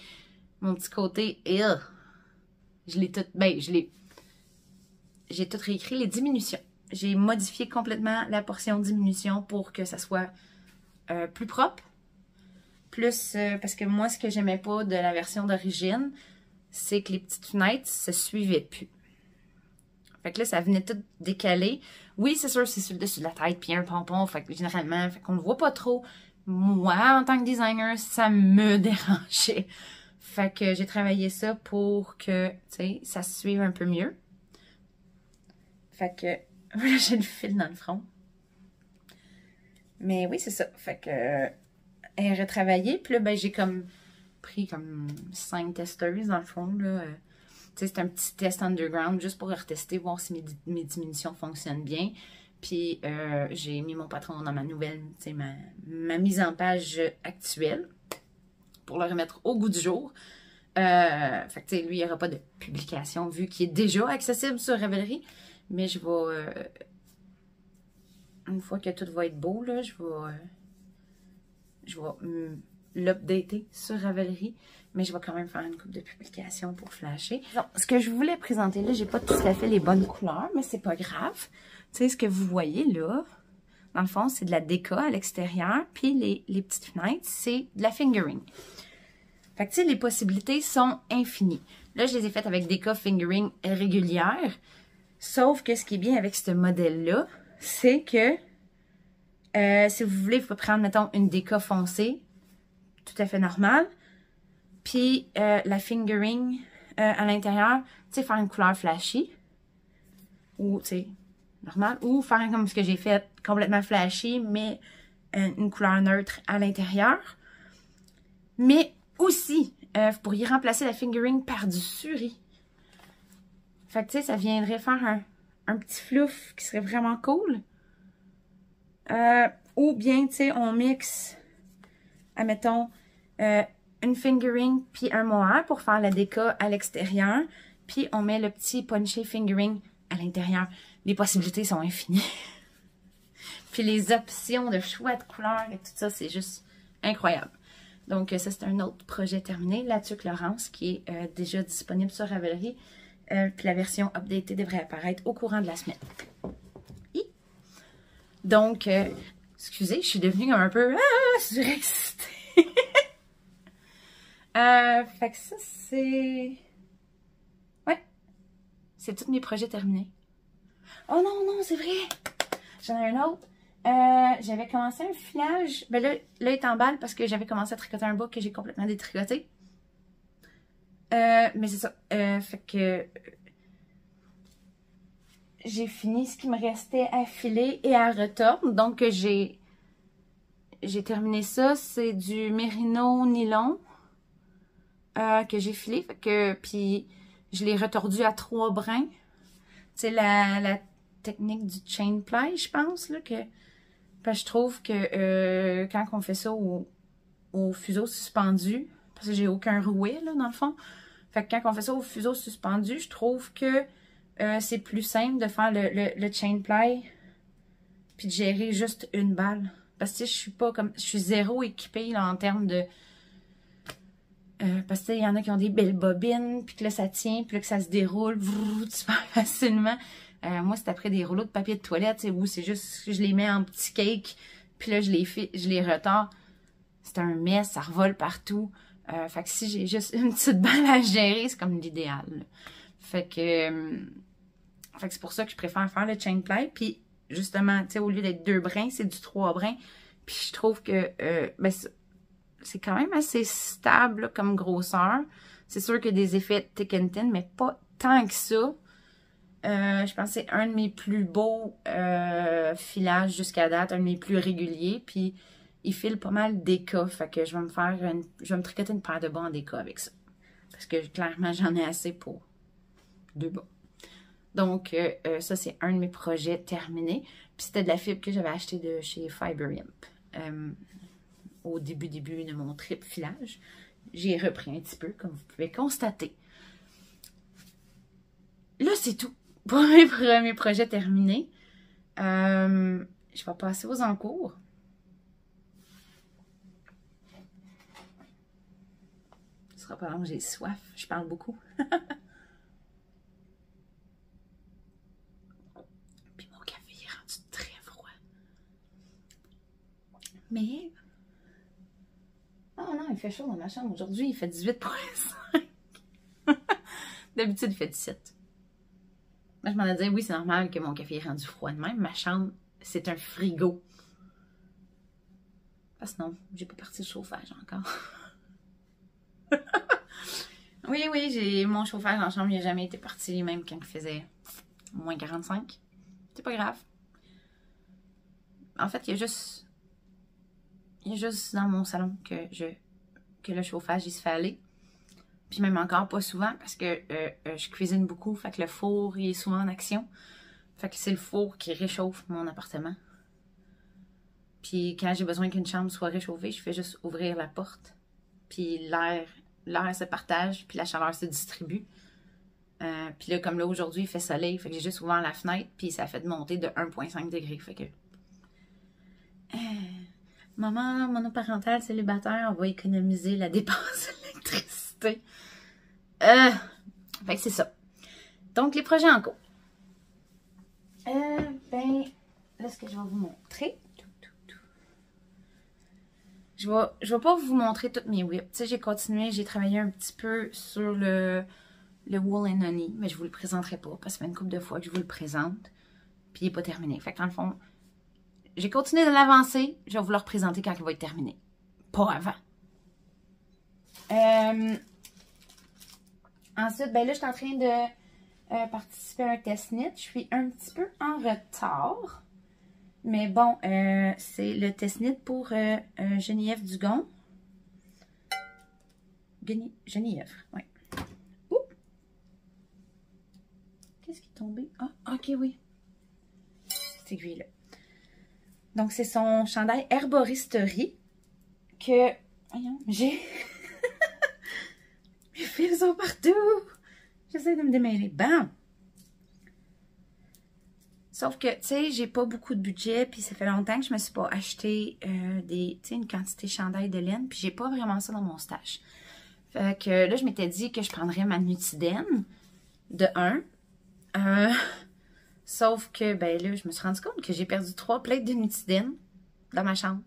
mon petit côté, je l'ai tout... Ben, j'ai tout réécrit les diminutions. J'ai modifié complètement la portion diminution pour que ça soit plus propre. Plus, parce que moi, ce que j'aimais pas de la version d'origine, c'est que les petites fenêtres se suivaient plus. Fait que là, ça venait tout décalé. Oui, c'est sûr, c'est sur le dessus de la tête, puis un pompon, fait que généralement, fait qu'on le voit pas trop. Moi, en tant que designer, ça me dérangeait. Fait que j'ai travaillé ça pour que, tu sais, ça se suive un peu mieux. Fait que, voilà, j'ai le fil dans le front. Mais oui, c'est ça. Fait que, elle est retravaillée. Puis là, ben, j'ai comme pris comme 5 testeuses dans le fond, là. Tu sais, c'est un petit test underground juste pour retester, voir si mes diminutions fonctionnent bien. Puis, j'ai mis mon patron dans ma nouvelle, tu sais, ma mise en page actuelle pour le remettre au goût du jour. Fait que, tu sais, lui, il n'y aura pas de publication vu qu'il est déjà accessible sur Ravelry. Mais je vais une fois que tout va être beau, là, je vais l'updater sur Ravelry, mais je vais quand même faire une couple de publications pour flasher. Donc, ce que je voulais présenter là, j'ai pas tout à fait les bonnes couleurs, mais c'est pas grave. Tu sais, ce que vous voyez là, dans le fond, c'est de la déca à l'extérieur, puis les petites fenêtres, c'est de la fingering. Fait que tu sais, les possibilités sont infinies. Là, je les ai faites avec déca fingering régulière, sauf que ce qui est bien avec ce modèle-là, c'est que si vous voulez, vous pouvez prendre, mettons, une déca foncée, tout à fait normale, puis la fingering à l'intérieur, tu sais, faire une couleur flashy, ou, tu sais, normal, ou faire comme ce que j'ai fait, complètement flashy, mais une couleur neutre à l'intérieur. Mais aussi, vous pourriez remplacer la fingering par du suri. Fait que, tu sais, ça viendrait faire un petit flouf qui serait vraiment cool. Ou bien, tu sais, on mixe, admettons, une fingering puis un mohair pour faire la déca à l'extérieur. Puis on met le petit punché fingering à l'intérieur. Les possibilités sont infinies. Puis les options de choix de couleurs et tout ça, c'est juste incroyable. Donc ça, c'est un autre projet terminé. La tuque Laurence qui est déjà disponible sur Ravelry. Puis la version updatée devrait apparaître au courant de la semaine. Donc, excusez, je suis devenue un peu surexcitée. Fait que ça, c'est... Ouais, c'est tous mes projets terminés. Oh non, non, c'est vrai! J'en ai un autre. J'avais commencé un filage. Ben là, il est en balle parce que j'avais commencé à tricoter un bas que j'ai complètement détricoté. Mais c'est ça. Fait que... j'ai fini ce qui me restait à filer et à retordre. Donc, j'ai terminé ça. C'est du mérino nylon que j'ai filé. Fait que, puis, je l'ai retordu à 3 brins. C'est la technique du chain ply, je pense, là, que parce que je trouve que quand on fait ça au fuseau suspendu, parce que j'ai aucun rouet, là, dans le fond. Fait que quand on fait ça au fuseau suspendu, je trouve que c'est plus simple de faire le chain ply puis de gérer juste une balle. Parce que je suis zéro équipée là, en termes de... parce que il y en a qui ont des belles bobines, puis que là ça tient, puis là que ça se déroule super facilement. Moi, c'est après des rouleaux de papier de toilette, où c'est juste que je les mets en petits cakes, puis là je les retends. C'est un mess, ça revole partout. Fait que si j'ai juste une petite balle à gérer, c'est comme l'idéal. Fait que c'est pour ça que je préfère faire le chain ply. Puis justement, tu sais, au lieu d'être 2 brins, c'est du 3 brins. Puis je trouve que ben, c'est quand même assez stable là, comme grosseur. C'est sûr qu'il y a des effets thick and thin, mais pas tant que ça. Je pense que c'est un de mes plus beaux filages jusqu'à date, un de mes plus réguliers. Puis il file pas mal déca. Fait que je vais me tricoter une paire de bas en déca avec ça. Parce que clairement, j'en ai assez pour 2 bas. Donc, ça, c'est un de mes projets terminés. Puis, c'était de la fibre que j'avais achetée de chez Fiber Imp. Au début de mon trip filage. J'ai repris un petit peu, comme vous pouvez constater. Là, c'est tout pour mes premiers projets terminés. Je vais passer aux encours. Ce sera pas long, j'ai soif. Je parle beaucoup. Mais... oh non, il fait chaud dans ma chambre. Aujourd'hui, il fait 18,5. D'habitude, il fait 17. Moi, je m'en ai dit, oui, c'est normal que mon café est rendu froid de même. Ma chambre, c'est un frigo. Parce que non, j'ai pas parti le chauffage encore. Oui, j'ai mon chauffage en chambre, il n'a jamais été parti, même quand il faisait moins 45. C'est pas grave. En fait, il y a juste dans mon salon que le chauffage, il se fait aller. Puis même encore pas souvent parce que je cuisine beaucoup. Fait que le four, il est souvent en action. Fait que c'est le four qui réchauffe mon appartement. Puis quand j'ai besoin qu'une chambre soit réchauffée, je fais juste ouvrir la porte. Puis l'air se partage, puis la chaleur se distribue. Puis là, comme là, aujourd'hui, il fait soleil. Fait que j'ai juste ouvert la fenêtre, puis ça a fait monter de 1,5 degrés. Fait que Maman monoparentale célibataire, on va économiser la dépense d'électricité. Fait que c'est ça. Donc, les projets en cours. Ben, là, ce que je vais vous montrer. Je vais pas vous montrer toutes mes whips. Tu sais, j'ai continué, j'ai travaillé un petit peu sur le Wool and Honey, mais je vous le présenterai pas, parce que ça fait une couple de fois que je vous le présente, puis il n'est pas terminé. Fait que dans le fond, j'ai continué de l'avancer, je vais vous le représenter quand il va être terminé. Pas avant. Ensuite, ben là, je suis en train de participer à un test knit. Je suis un petit peu en retard. Mais bon, c'est le test knit pour Geneviève Dugon. Geneviève, oui. Qu'est-ce qui est tombé? Ah, ok, oui. Cette aiguille-là. Donc, c'est son chandail Herboristerie que... Voyons, j'ai... Mes fils sont partout! J'essaie de me démêler. Bam! Sauf que, tu sais, j'ai pas beaucoup de budget, puis ça fait longtemps que je me suis pas acheté une quantité de chandail de laine, puis j'ai pas vraiment ça dans mon stash. Fait que là, je m'étais dit que je prendrais ma Nutiden de 1. Sauf que, ben là, je me suis rendu compte que j'ai perdu 3 plates de Nutiden dans ma chambre.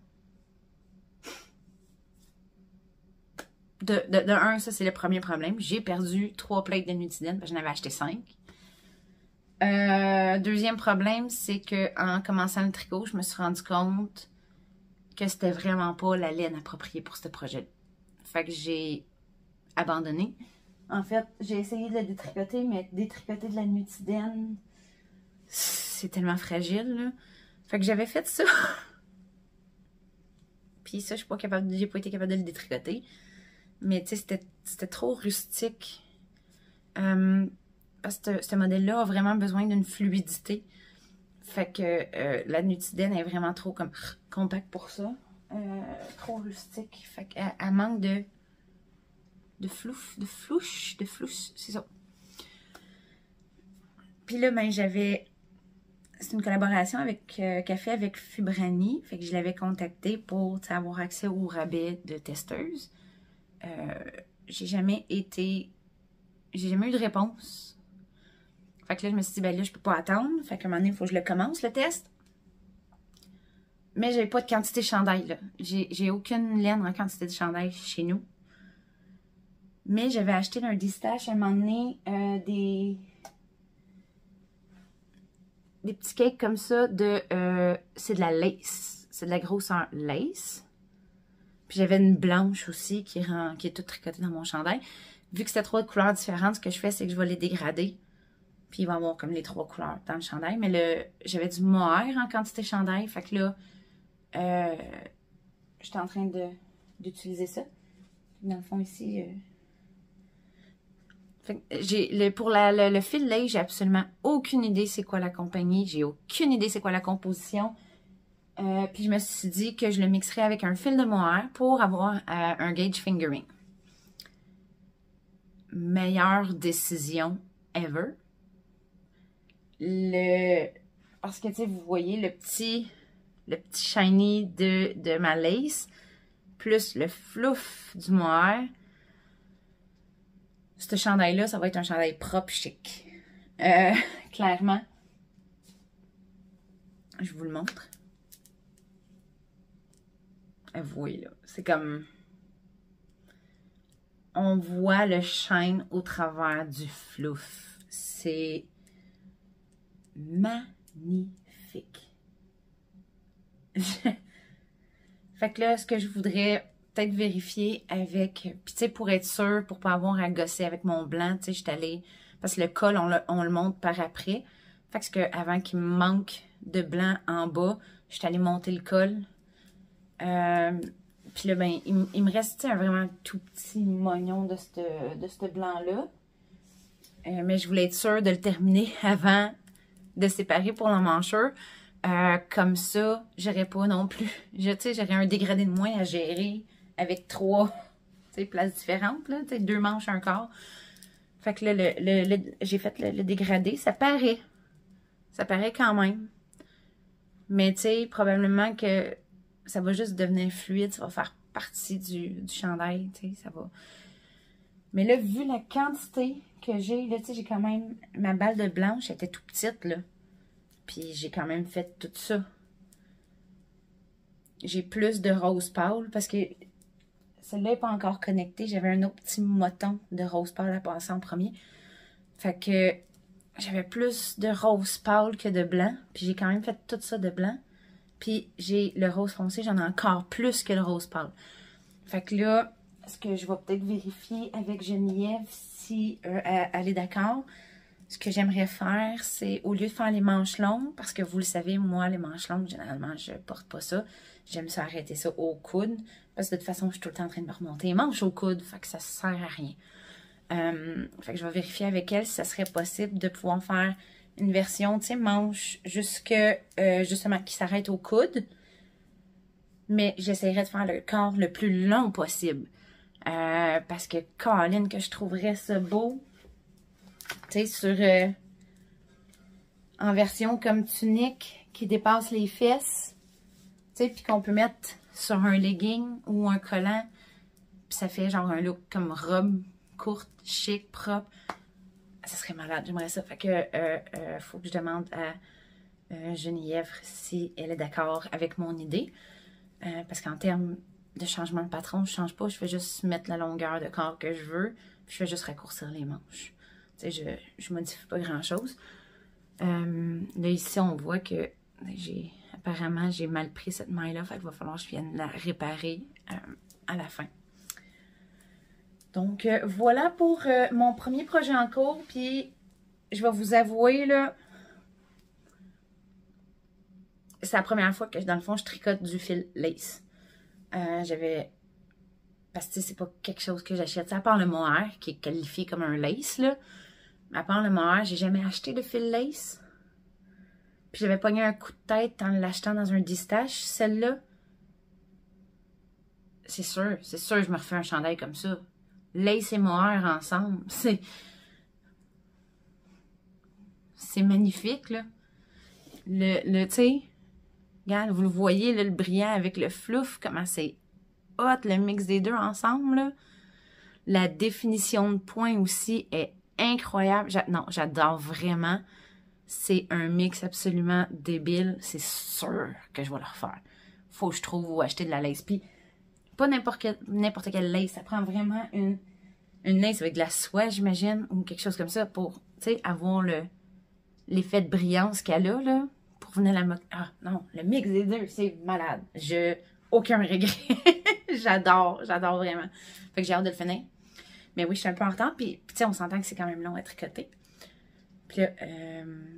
De 1, ça, c'est le premier problème. J'ai perdu 3 plates de Nutiden, parce que j'en avais acheté 5. Deuxième problème, c'est que en commençant le tricot, je me suis rendu compte que c'était vraiment pas la laine appropriée pour ce projet. Fait que j'ai abandonné. En fait, j'ai essayé de le détricoter, mais détricoter de la Nutiden, c'est tellement fragile, là. Fait que j'avais fait ça. Puis ça, j'ai pas été capable de le détricoter. Mais tu sais, c'était trop rustique. Parce que ce modèle-là a vraiment besoin d'une fluidité. Fait que la Nutiden est vraiment trop comme compacte pour ça. Trop rustique. Fait qu'elle manque de flouche, c'est ça. Puis là, ben c'est une collaboration qu'elle fait avec Fubrani. Fait que je l'avais contactée pour avoir accès au rabais de testeuse. J'ai jamais eu de réponse. Fait que là, je me suis dit, ben là, je peux pas attendre. Fait qu'à un moment donné, il faut que je le commence, le test. Mais j'avais pas de quantité de chandail, là. J'ai aucune laine en quantité de chandail chez nous. Mais j'avais acheté dans un D-Stash à un moment donné des petits cakes comme ça c'est de la lace. C'est de la grosseur lace. Puis j'avais une blanche aussi qui est toute tricotée dans mon chandail. Vu que c'était 3 couleurs différentes, ce que je fais, c'est que je vais les dégrader. Puis il va y avoir comme les 3 couleurs dans le chandail. Mais j'avais du mohair en quantité de chandail. Fait que là, j'étais en train d'utiliser ça. Dans le fond, ici... pour le fil lace, j'ai absolument aucune idée c'est quoi la compagnie. J'ai aucune idée c'est quoi la composition. Puis je me suis dit que je le mixerais avec un fil de mohair pour avoir un gauge fingering. Meilleure décision ever. Parce que, tu sais, vous voyez le petit shiny de ma lace, plus le fluff du mohair. Ce chandail-là, ça va être un chandail propre chic. Clairement. Je vous le montre. Vous voyez là, c'est comme... On voit le shine au travers du fluff. C'est magnifique. Fait que là, ce que je voudrais peut-être vérifier avec... Puis tu sais, pour être sûre, pour pas avoir à gosser avec mon blanc, tu sais, je suis allée... Parce que le col, on le monte par après. Fait que avant qu'il me manque de blanc en bas, je suis allée monter le col. Puis là, ben, il me reste vraiment un tout petit mognon de ce blanc-là. Mais je voulais être sûre de le terminer avant de séparer pour l'emmanchure. Comme ça, j'aurais pas non plus... Tu sais, j'aurais un dégradé de moins à gérer avec 3 places différentes, là, 2 manches, un quart. Fait que là, j'ai fait le dégradé. Ça paraît. Ça paraît quand même. Mais tu sais, probablement que ça va juste devenir fluide, ça va faire partie du chandail, tu sais, ça va. Mais là, vu la quantité que j'ai, là, tu sais, j'ai quand même, ma balle de blanche était tout petite, là. Puis j'ai quand même fait tout ça. J'ai plus de rose pâle parce que celle-là n'est pas encore connectée. J'avais un autre petit moton de rose pâle à passer en premier. Fait que j'avais plus de rose pâle que de blanc. Puis j'ai quand même fait tout ça de blanc. Puis j'ai le rose foncé, j'en ai encore plus que le rose pâle. Fait que là, ce que je vais peut-être vérifier avec Geneviève si elle est d'accord. Ce que j'aimerais faire, c'est au lieu de faire les manches longues, parce que vous le savez, moi, les manches longues, généralement, je porte pas ça. J'aime ça arrêter ça au coude. Parce que de toute façon, je suis tout le temps en train de me remonter les manches au coude. Fait que ça sert à rien. Fait que je vais vérifier avec elle si ça serait possible de pouvoir faire une version, tu sais, manche justement, qui s'arrête au coude. Mais j'essaierai de faire le corps le plus long possible. Parce que, Colin, que je trouverais ça beau. Tu sais, en version comme tunique qui dépasse les fesses. Tu sais, puis qu'on peut mettre sur un legging ou un collant. Puis ça fait genre un look comme robe courte, chic, propre. Ça serait malade, j'aimerais ça. Fait que faut que je demande à Geneviève si elle est d'accord avec mon idée. Parce qu'en termes de changement de patron, je change pas. Je fais juste mettre la longueur de corps que je veux. Puis je fais juste raccourcir les manches. Tu sais, je modifie pas grand-chose. Là, ici, on voit que apparemment, j'ai mal pris cette maille-là. Fait qu'il va falloir que je vienne la réparer à la fin. Donc, voilà pour mon premier projet en cours. Puis, je vais vous avouer, là, c'est la première fois que, dans le fond, je tricote du fil lace. Parce que, c'est pas quelque chose que j'achète. À part le mohair, qui est qualifié comme un lace, là. À part le mohair, j'ai jamais acheté de fil lace. Puis j'avais pogné un coup de tête en l'achetant dans un distache. Celle-là, c'est sûr, je me refais un chandail comme ça. Lace et mohair ensemble, c'est magnifique, là. Tu sais, regarde, vous le voyez, là, le brillant avec le flouf, comment c'est hot, le mix des deux ensemble, là. La définition de points aussi est incroyable. Non, j'adore vraiment. C'est un mix absolument débile. C'est sûr que je vais le refaire. Faut que je trouve où acheter de la lace. Puis, pas n'importe quelle lace. Ça prend vraiment une lace avec de la soie, j'imagine, ou quelque chose comme ça pour, tu sais, avoir l'effet de brillance qu'elle a, là, pour venir la moquer. Ah, non, le mix des deux, c'est malade. Aucun regret. J'adore vraiment. Fait que j'ai hâte de le finir. Mais oui, je suis un peu en retard, puis tu sais, on s'entend que c'est quand même long à tricoter. Puis là,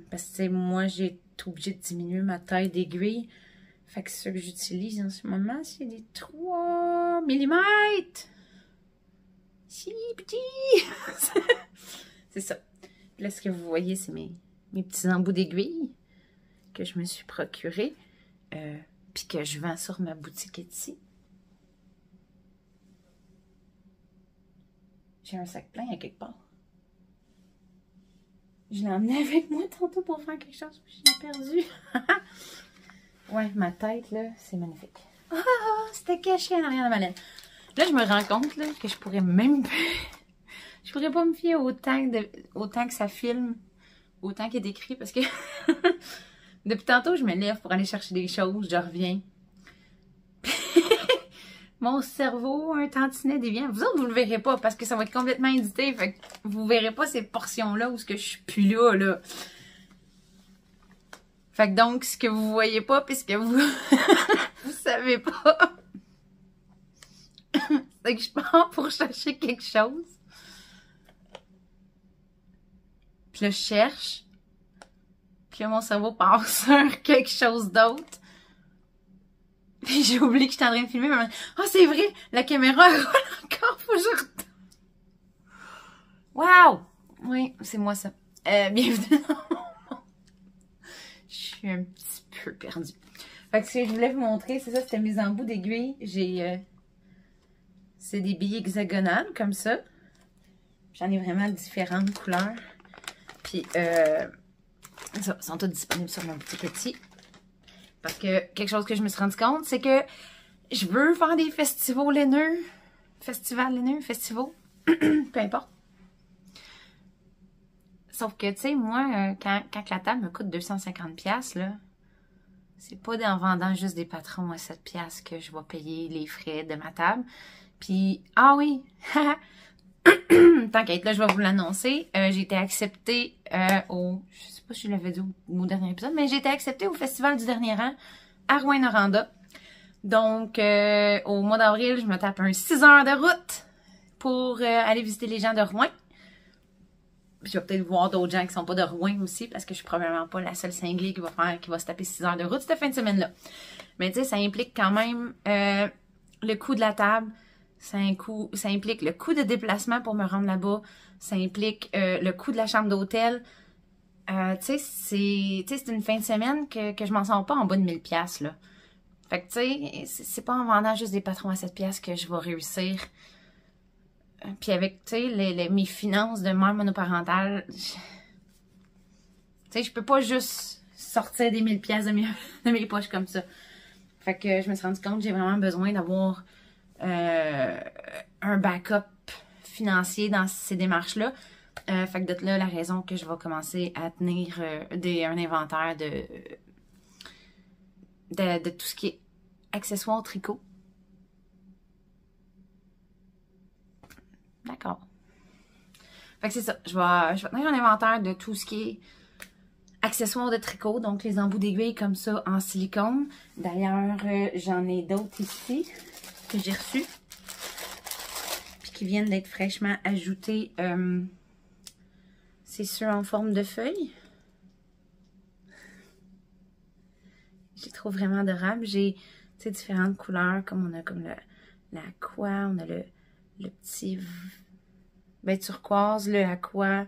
parce que tu sais, moi, j'ai été obligée de diminuer ma taille d'aiguille. Fait que ce que j'utilise en ce moment, c'est des 3 mm. Si petit! C'est ça. Puis là, ce que vous voyez, c'est mes petits embouts d'aiguille que je me suis procurés. Puis que je vends sur ma boutique Etsy. J'ai un sac plein à quelque part. Je l'ai emmené avec moi tantôt pour faire quelque chose, puis je l'ai perdu. Ouais, ma tête, là, c'est magnifique. Ah, c'était caché en arrière de ma laine. Là, je me rends compte, là, que je pourrais même pas... Je pourrais pas me fier autant que ça filme, autant qu'il est écrit, parce que... Depuis tantôt, je me lève pour aller chercher des choses, je reviens. Mon cerveau, un tantinet déviant. Vous autres, vous le verrez pas parce que ça va être complètement édité. Fait que vous verrez pas ces portions-là où je suis plus là. Fait que donc, ce que vous voyez pas, puisque vous vous savez pas, c'est que je pars pour chercher quelque chose. Puis là, je cherche. Puis là, mon cerveau part sur quelque chose d'autre. Puis j'ai oublié que j'étais en train de filmer. Oh, c'est vrai! La caméra roule encore. Faut que je retourne. Wow! Oui, c'est moi ça. Bienvenue. Je suis un petit peu perdue. Fait que ce que je voulais vous montrer, c'est ça, c'était mes embouts d'aiguille. C'est des billes hexagonales, comme ça. J'en ai vraiment différentes couleurs. Puis, ça, sont toutes disponibles sur mon petit petit. Parce que quelque chose que je me suis rendu compte, c'est que je veux faire des festivals laineux. Festivals laineux, festivals. Peu importe. Sauf que, tu sais, moi, quand la table me coûte 250$, là, c'est pas en vendant juste des patrons à 7$ que je vais payer les frais de ma table. Puis, ah oui, t'inquiète, là, je vais vous l'annoncer. J'ai été acceptée je sais pas si je l'avais dit au dernier épisode, mais j'ai été acceptée au Festival du Dernier Rang à Rouyn-Noranda. Donc, au mois d'avril, je me tape un 6 heures de route pour aller visiter les gens de Rouyn. Puis je vais peut-être voir d'autres gens qui sont pas de Rouyn aussi, parce que je suis probablement pas la seule cinglée qui va se taper 6 heures de route cette fin de semaine-là. Mais tu sais, ça implique quand même le coût de la table, ça implique le coût de déplacement pour me rendre là-bas, ça implique le coût de la chambre d'hôtel. Tu sais, c'est une fin de semaine que je m'en sors pas en bas de 1000$, là. Fait que tu sais, c'est pas en vendant juste des patrons à 7$ que je vais réussir. Puis avec, tu sais, mes finances de mère monoparentale, tu sais, je peux pas juste sortir des 1000$ de mes poches comme ça. Fait que je me suis rendu compte que j'ai vraiment besoin d'avoir un backup financier dans ces démarches-là. Fait que de là, la raison que je vais commencer à tenir un inventaire de tout ce qui est accessoires tricot. D'accord. Fait que c'est ça. Je vais tenir un inventaire de tout ce qui est accessoires de tricot. Donc, les embouts d'aiguilles comme ça en silicone. D'ailleurs, j'en ai d'autres ici que j'ai reçus. Puis qui viennent d'être fraîchement ajoutés. C'est ceux en forme de feuille. Je les trouve vraiment adorables. J'ai différentes couleurs. Comme on a comme l'aqua, on a le petit turquoise, le aqua.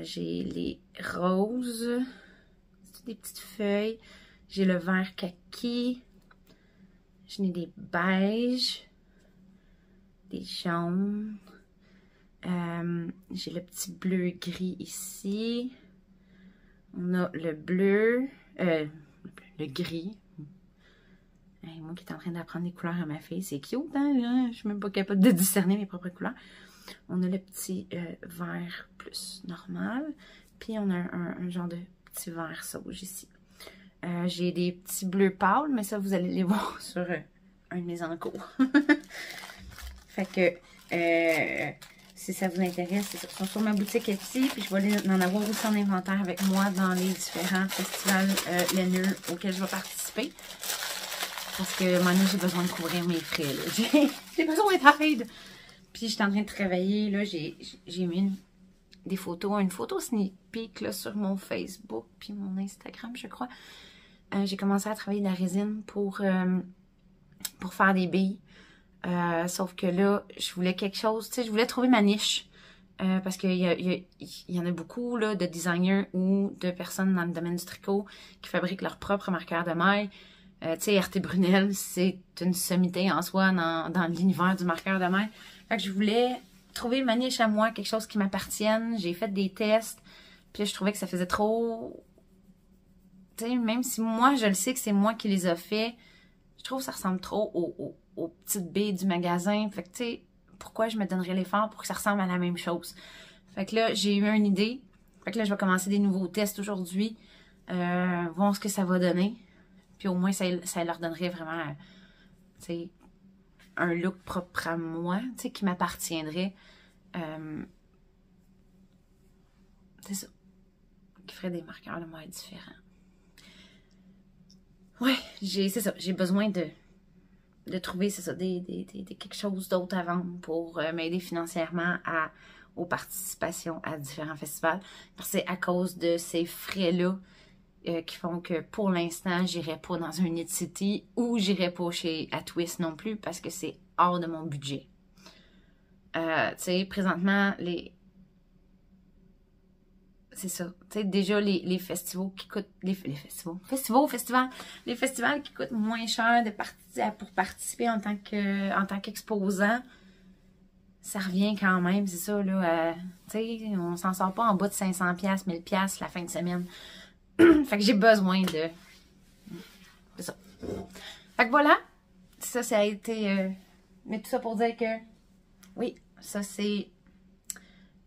J'ai les roses. C'est des petites feuilles. J'ai le vert kaki. J'en ai des beiges. Des jaunes. J'ai le petit bleu gris ici. On a le bleu. Le gris. Hey, moi qui est en train d'apprendre les couleurs à ma fille, c'est cute, hein? Je suis même pas capable de discerner mes propres couleurs. On a le petit vert plus normal. Puis on a un genre de petit vert sauge ici. J'ai des petits bleus pâles, mais ça, vous allez les voir sur un de mes encours. Fait que si ça vous intéresse, ils sont sur ma boutique Etsy. Puis je vais en avoir aussi en inventaire avec moi dans les différents festivals laineux auxquels je vais participer. Parce que maintenant, j'ai besoin de couvrir mes frais. J'ai besoin d'aide. Puis, je suis en train de travailler. Là, j'ai mis des photos, une photo sneak peek là, sur mon Facebook puis mon Instagram, je crois. J'ai commencé à travailler de la résine pour faire des billes. Sauf que là, je voulais quelque chose. Tu sais, je voulais trouver ma niche. Parce qu'il y en a beaucoup là, de designers ou de personnes dans le domaine du tricot qui fabriquent leur propre marqueur de maille. Tu sais, RT Brunel, c'est une sommité en soi dans l'univers du marqueur de maille. Fait que je voulais trouver ma niche à moi, quelque chose qui m'appartienne. J'ai fait des tests, puis je trouvais que ça faisait trop... Tu sais, même si moi, je le sais que c'est moi qui les a fait, je trouve que ça ressemble trop aux petites billes du magasin. Fait que, tu sais, pourquoi je me donnerais l'effort pour que ça ressemble à la même chose? Fait que là, j'ai eu une idée. Fait que là, je vais commencer des nouveaux tests aujourd'hui. Voir ce que ça va donner. Puis au moins, ça leur donnerait vraiment, tu sais, un look propre à moi, tu sais, qui m'appartiendrait. C'est ça. Qui ferait des marqueurs de maille différents. Ouais, c'est ça. J'ai besoin de trouver, c'est ça, quelque chose d'autre à vendre pour m'aider financièrement aux participations à différents festivals. Parce que c'est à cause de ces frais-là qui font que pour l'instant, j'irai pas dans un Knit City ou j'irai pas à Twist non plus parce que c'est hors de mon budget. Tu sais, présentement, c'est ça. Tu sais, déjà, les festivals qui coûtent... Les festivals qui coûtent moins cher pour participer en tant qu'exposant, ça revient quand même, c'est ça, là. Tu sais, on s'en sort pas en bas de 500$, 1000$ la fin de semaine. Fait que j'ai besoin de que voilà, ça a été... mais tout ça pour dire que, oui, ça c'est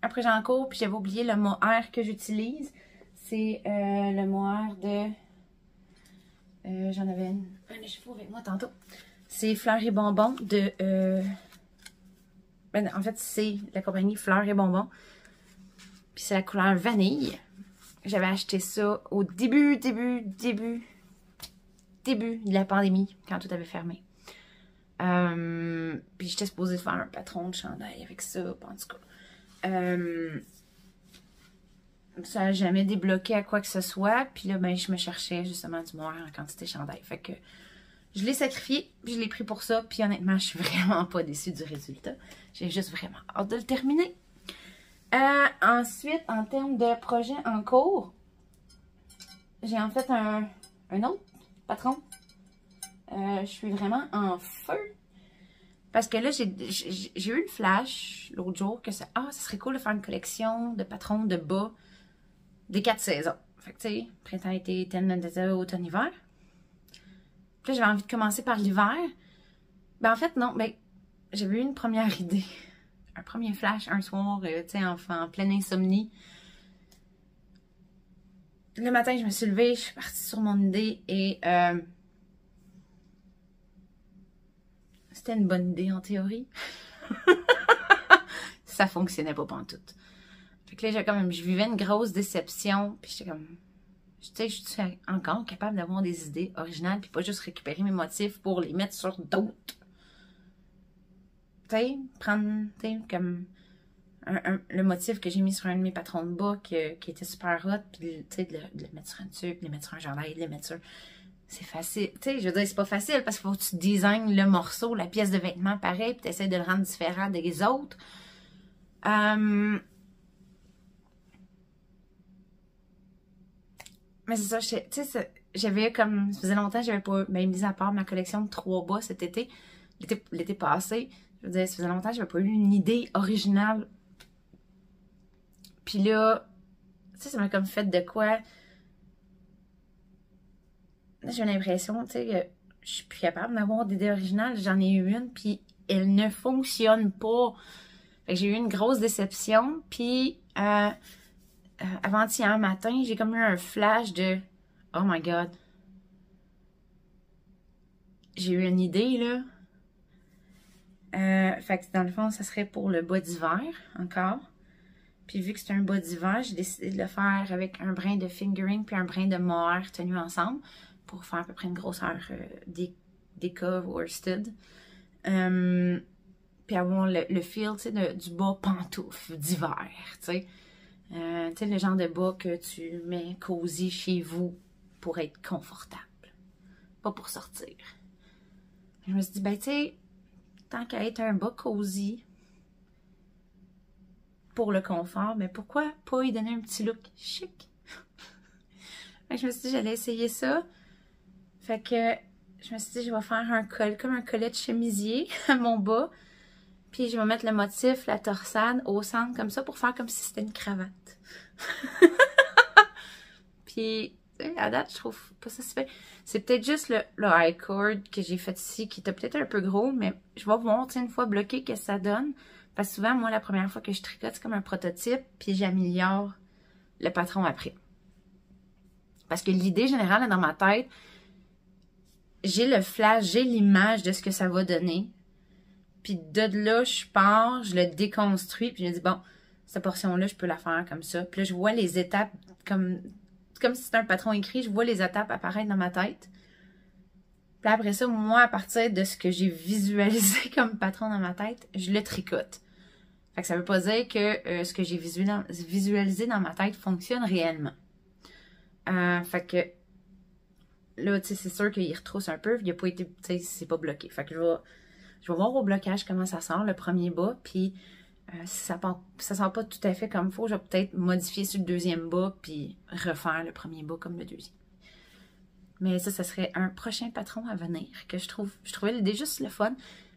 un projet en cours, puis j'avais oublié le mohair que j'utilise. C'est le mohair de... j'en avais un chevaux avec moi tantôt. C'est Fleurs et Bonbons de... en fait, c'est la compagnie Fleurs et Bonbons. Puis c'est la couleur vanille. J'avais acheté ça au début de la pandémie, quand tout avait fermé. Puis j'étais supposée faire un patron de chandail avec ça, en tout cas. Ça n'a jamais débloqué à quoi que ce soit. Puis là, ben, je me cherchais justement du mohair en quantité chandail. Fait que je l'ai sacrifié, puis je l'ai pris pour ça. Puis honnêtement, je suis vraiment pas déçue du résultat. J'ai juste vraiment hâte de le terminer. Ensuite, en termes de projet en cours, j'ai en fait un autre patron. Je suis vraiment en feu. Parce que là, j'ai eu le flash l'autre jour que ça serait cool de faire une collection de patrons de bas des 4 saisons. Fait que tu sais, printemps, été, été, automne, hiver. Puis là, j'avais envie de commencer par l'hiver. Ben en fait, non, ben j'avais eu une première idée. Un premier flash un soir, tu sais, en pleine insomnie. Le matin, je me suis levée, je suis partie sur mon idée et c'était une bonne idée en théorie. Ça fonctionnait pas pantoute. Fait que là, je vivais une grosse déception, puis j'étais comme, tu sais, je suis encore capable d'avoir des idées originales, puis pas juste récupérer mes motifs pour les mettre sur d'autres. Tu sais, prendre, tu sais, comme le motif que j'ai mis sur un de mes patrons de bas qui était super hot, puis tu sais, de le mettre sur un tube, de le mettre sur un chandail, de le mettre sur... C'est facile. Tu sais, je veux dire, c'est pas facile parce qu'il faut que tu designes le morceau, la pièce de vêtement pareil, puis tu essaies de le rendre différent des autres. Mais c'est ça, tu sais, j'avais comme... Ça faisait longtemps que j'avais pas... Ben, mis à part ma collection de 3 bas cet été, l'été passé, je veux dire, ça faisait longtemps que j'avais pas eu une idée originale. Puis là, tu sais, ça m'a comme fait de quoi... J'ai l'impression, tu sais, que je suis plus capable d'avoir d'idées originales. J'en ai eu une, puis elle ne fonctionne pas. Fait que j'ai eu une grosse déception, puis avant-hier matin, j'ai comme eu un flash de « Oh my God! » J'ai eu une idée, là. Fait que dans le fond, ça serait pour le bas d'hiver, encore. Puis vu que c'est un bas d'hiver, j'ai décidé de le faire avec un brin de fingering puis un brin de mohair tenu ensemble pour faire à peu près une grosseur d'Eka worsted. Puis avoir le feel, tu sais, du bas pantoufle d'hiver, tu sais. Tu sais, le genre de bas que tu mets cosy chez vous pour être confortable. Pas pour sortir. Je me suis dit, ben tu sais, tant qu'à être un bas cosy pour le confort, mais pourquoi pas y donner un petit look chic? Je me suis dit, j'allais essayer ça. Fait que je me suis dit, je vais faire un col, comme un collet de chemisier à mon bas. Puis je vais mettre le motif, la torsade au centre comme ça pour faire comme si c'était une cravate. Puis, à date, je trouve pas ça super. C'est peut-être juste le high cord que j'ai fait ici qui était peut-être un peu gros, mais je vais voir, une fois bloqué, que ça donne. Parce que souvent, moi, la première fois que je tricote, c'est comme un prototype, puis j'améliore le patron après. Parce que l'idée générale, dans ma tête, j'ai le flash, j'ai l'image de ce que ça va donner. Puis de là, je pars, je le déconstruis, puis je me dis, bon, cette portion-là, je peux la faire comme ça. Puis là, je vois les étapes comme si c'était un patron écrit, je vois les étapes apparaître dans ma tête. Puis après ça, moi, à partir de ce que j'ai visualisé comme patron dans ma tête, je le tricote. Fait que ça veut pas dire que ce que j'ai visualisé dans ma tête fonctionne réellement. Fait que là, tu sais, c'est sûr qu'il retrousse un peu. Il a pas été, tu sais, c'est pas bloqué. Fait que je vais voir au blocage comment ça sort, le premier bas. Puis si ça sort pas tout à fait comme il faut, je vais peut-être modifier sur le deuxième bas puis refaire le premier bas comme le deuxième. Mais ça serait un prochain patron à venir que je trouvais l'idée juste le fun.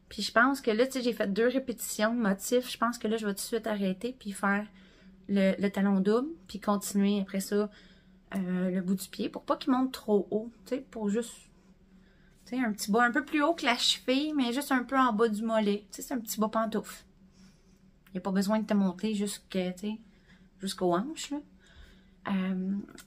Puis je pense que là, tu sais, j'ai fait 2 répétitions de motifs. Je pense que là, je vais tout de suite arrêter puis faire le talon double. Puis continuer après ça le bout du pied pour pas qu'il monte trop haut. Tu sais, pour juste Tu sais, un petit bas un peu plus haut que la cheville, mais juste un peu en bas du mollet. Tu sais, c'est un petit bas pantoufle. Il n'y a pas besoin de te monter jusqu'aux hanches, là.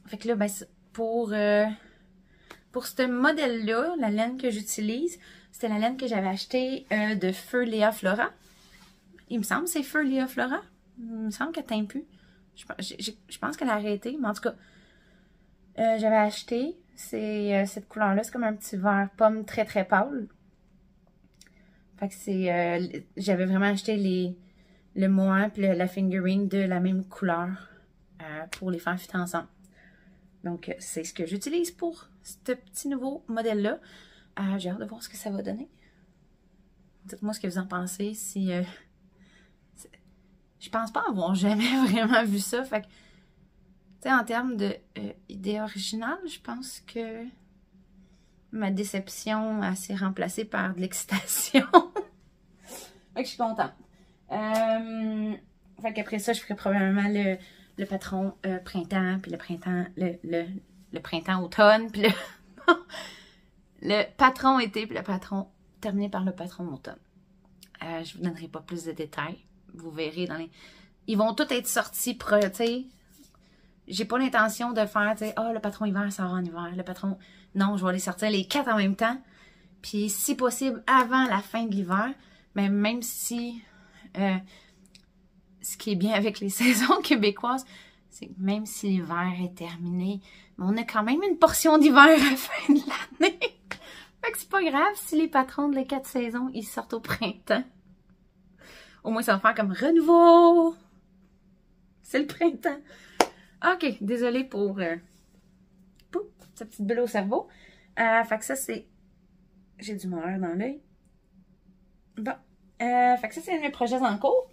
Fait que là, ben, pour ce modèle-là, la laine que j'utilise, c'était la laine que j'avais achetée de Feu Léa Flora. Il me semble que c'est Feu Léa Flora. Il me semble qu'elle teint plus. Je pense qu'elle a arrêté, mais en tout cas, j'avais acheté. C'est cette couleur-là, c'est comme un petit vert pomme très très pâle. Fait que c'est... j'avais vraiment acheté le mohair et la fingering de la même couleur pour les faire fitter ensemble. Donc, c'est ce que j'utilise pour ce petit nouveau modèle-là. J'ai hâte de voir ce que ça va donner. Dites-moi ce que vous en pensez. Si je pense pas avoir jamais vraiment vu ça. Fait que, tu sais, en termes d'idée originale, je pense que ma déception s'est remplacée par de l'excitation. Fait que je suis contente. Fait qu'après ça, je ferai probablement le patron printemps, puis le printemps, le printemps-automne, puis le patron été, puis le patron terminé par le patron automne. Je vous donnerai pas plus de détails. Vous verrez dans les... Ils vont tous être sortis, tu sais. J'ai pas l'intention de faire, tu sais, le patron hiver sort en hiver. Le patron... Non, je vais les sortir les 4 en même temps. Puis, si possible, avant la fin de l'hiver. Mais même si... ce qui est bien avec les saisons québécoises, c'est que même si l'hiver est terminé, on a quand même une portion d'hiver à la fin de l'année. Fait que c'est pas grave si les patrons de les 4 saisons, ils sortent au printemps. Au moins, ça va faire comme renouveau. C'est le printemps. Ok, désolée pour cette petite bulle au cerveau. Fait que ça, c'est... J'ai du malheur dans l'œil. Bon. Fait que ça, c'est un de mes projets en cours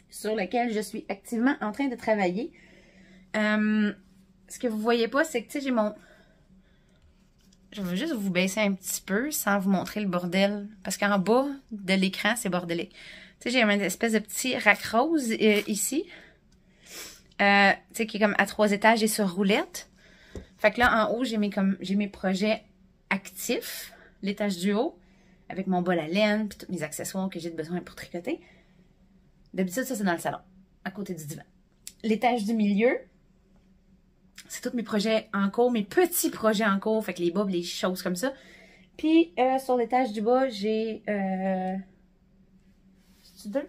sur lequel je suis activement en train de travailler. Ce que vous voyez pas, c'est que, tu sais, j'ai mon... Je vais juste vous baisser un petit peu sans vous montrer le bordel. Parce qu'en bas de l'écran, c'est bordélique. Tu sais, j'ai une espèce de petit rack rose ici. Tu sais, qui est comme à 3 étages et sur roulette. Fait que là, en haut, j'ai mes projets actifs. L'étage du haut, avec mon bol à laine, puis tous mes accessoires que j'ai besoin pour tricoter. D'habitude, ça, c'est dans le salon, à côté du divan. L'étage du milieu, c'est tous mes projets en cours, mes petits projets en cours, fait que les bobs, les choses comme ça. Puis, sur l'étage du bas, j'ai... C'est-tu 2?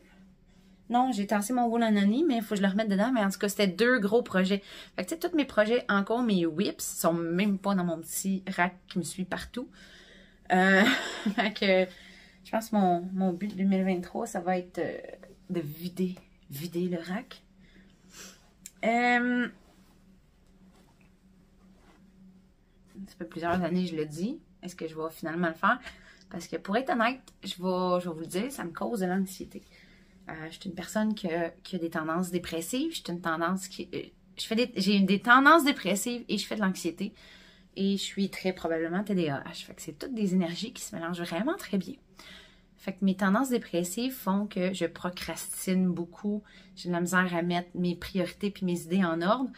Non, j'ai tassé mon wool anony, mais il faut que je le remette dedans. Mais en tout cas, c'était 2 gros projets. Fait que, tu sais, tous mes projets en cours, mes whips, sont même pas dans mon petit rack qui me suit partout. Fait que, je pense que mon but de 2023, ça va être de vider le rack. Ça fait plusieurs années que je le dis. Est-ce que je vais finalement le faire? Parce que pour être honnête, je vais vous le dire, ça me cause de l'anxiété. Je suis une personne qui a des tendances dépressives. J'ai des tendances dépressives et je fais de l'anxiété. Et je suis très probablement TDAH. Fait que c'est toutes des énergies qui se mélangent vraiment très bien. Fait que mes tendances dépressives font que je procrastine beaucoup. J'ai de la misère à mettre mes priorités puis mes idées en ordre.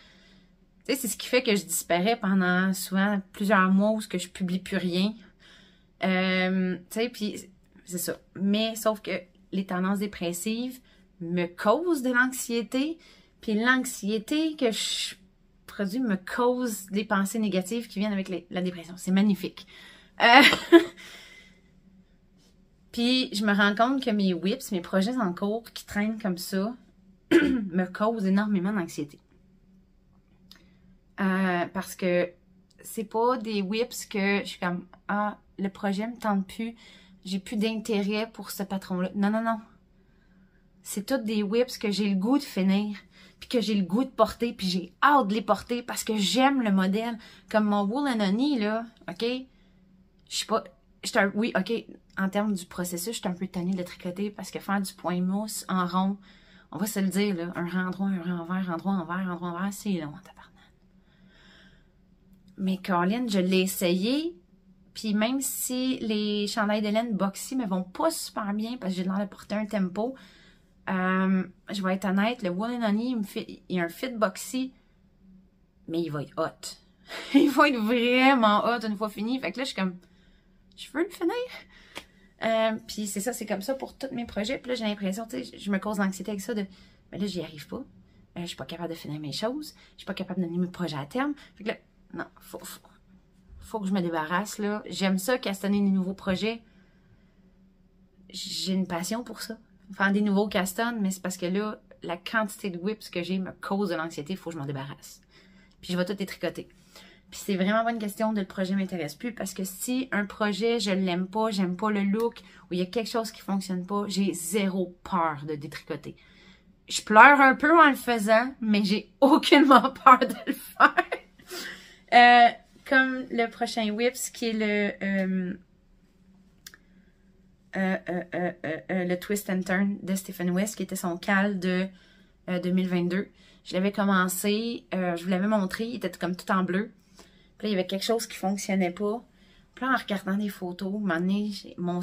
Tu sais, c'est ce qui fait que je disparais pendant souvent plusieurs mois où je publie plus rien. Tu sais, puis c'est ça. Mais sauf que les tendances dépressives me causent de l'anxiété. Puis l'anxiété que je produis me cause des pensées négatives qui viennent avec la dépression. C'est magnifique. Puis je me rends compte que mes whips, mes projets en cours qui traînent comme ça, me causent énormément d'anxiété. Parce que c'est pas des whips que je suis comme « Ah, le projet me tente plus, j'ai plus d'intérêt pour ce patron-là. » Non, non, non. C'est toutes des whips que j'ai le goût de finir, puis que j'ai le goût de porter, puis j'ai hâte de les porter parce que j'aime le modèle. Comme mon wool anony, là, OK? Je sais pas... Oui, OK, en termes du processus, je suis un peu tannée de le tricoter parce que faire du point mousse en rond, on va se le dire, là, un rang droit, un rang envers, rang droit, envers, rang droit, envers, c'est long, tabarnak. Mais Caroline, je l'ai essayé, puis même si les chandails de laine boxy me vont pas super bien parce que j'ai l'air de porter un tempo, je vais être honnête, le wool anony, il y a un fit boxy, mais il va être hot. Il va être vraiment hot une fois fini. Fait que là, je suis comme... je veux le finir. Puis c'est ça, c'est comme ça pour tous mes projets. Puis là, j'ai l'impression, tu sais, je me cause l'anxiété avec ça de, mais là, j'y arrive pas. Je suis pas capable de finir mes choses. Je suis pas capable de mener mes projets à terme. Fait que là, non, faut que je me débarrasse, là. J'aime ça, castonner des nouveaux projets. J'ai une passion pour ça. Faire des nouveaux castons, mais c'est parce que là, la quantité de whips que j'ai me cause de l'anxiété, il faut que je m'en débarrasse. Puis je vais tout détricoter. Puis c'est vraiment pas une question de le projet m'intéresse plus, parce que si un projet, je l'aime pas, j'aime pas le look, ou il y a quelque chose qui fonctionne pas, j'ai zéro peur de détricoter. Je pleure un peu en le faisant, mais j'ai aucunement peur de le faire. Comme le prochain whips, qui est le Twist and Turn de Stephen West, qui était son cal de 2022. Je l'avais commencé, je vous l'avais montré, il était comme tout en bleu. Puis là, il y avait quelque chose qui fonctionnait pas. Puis là, en regardant des photos, un moment donné, ben,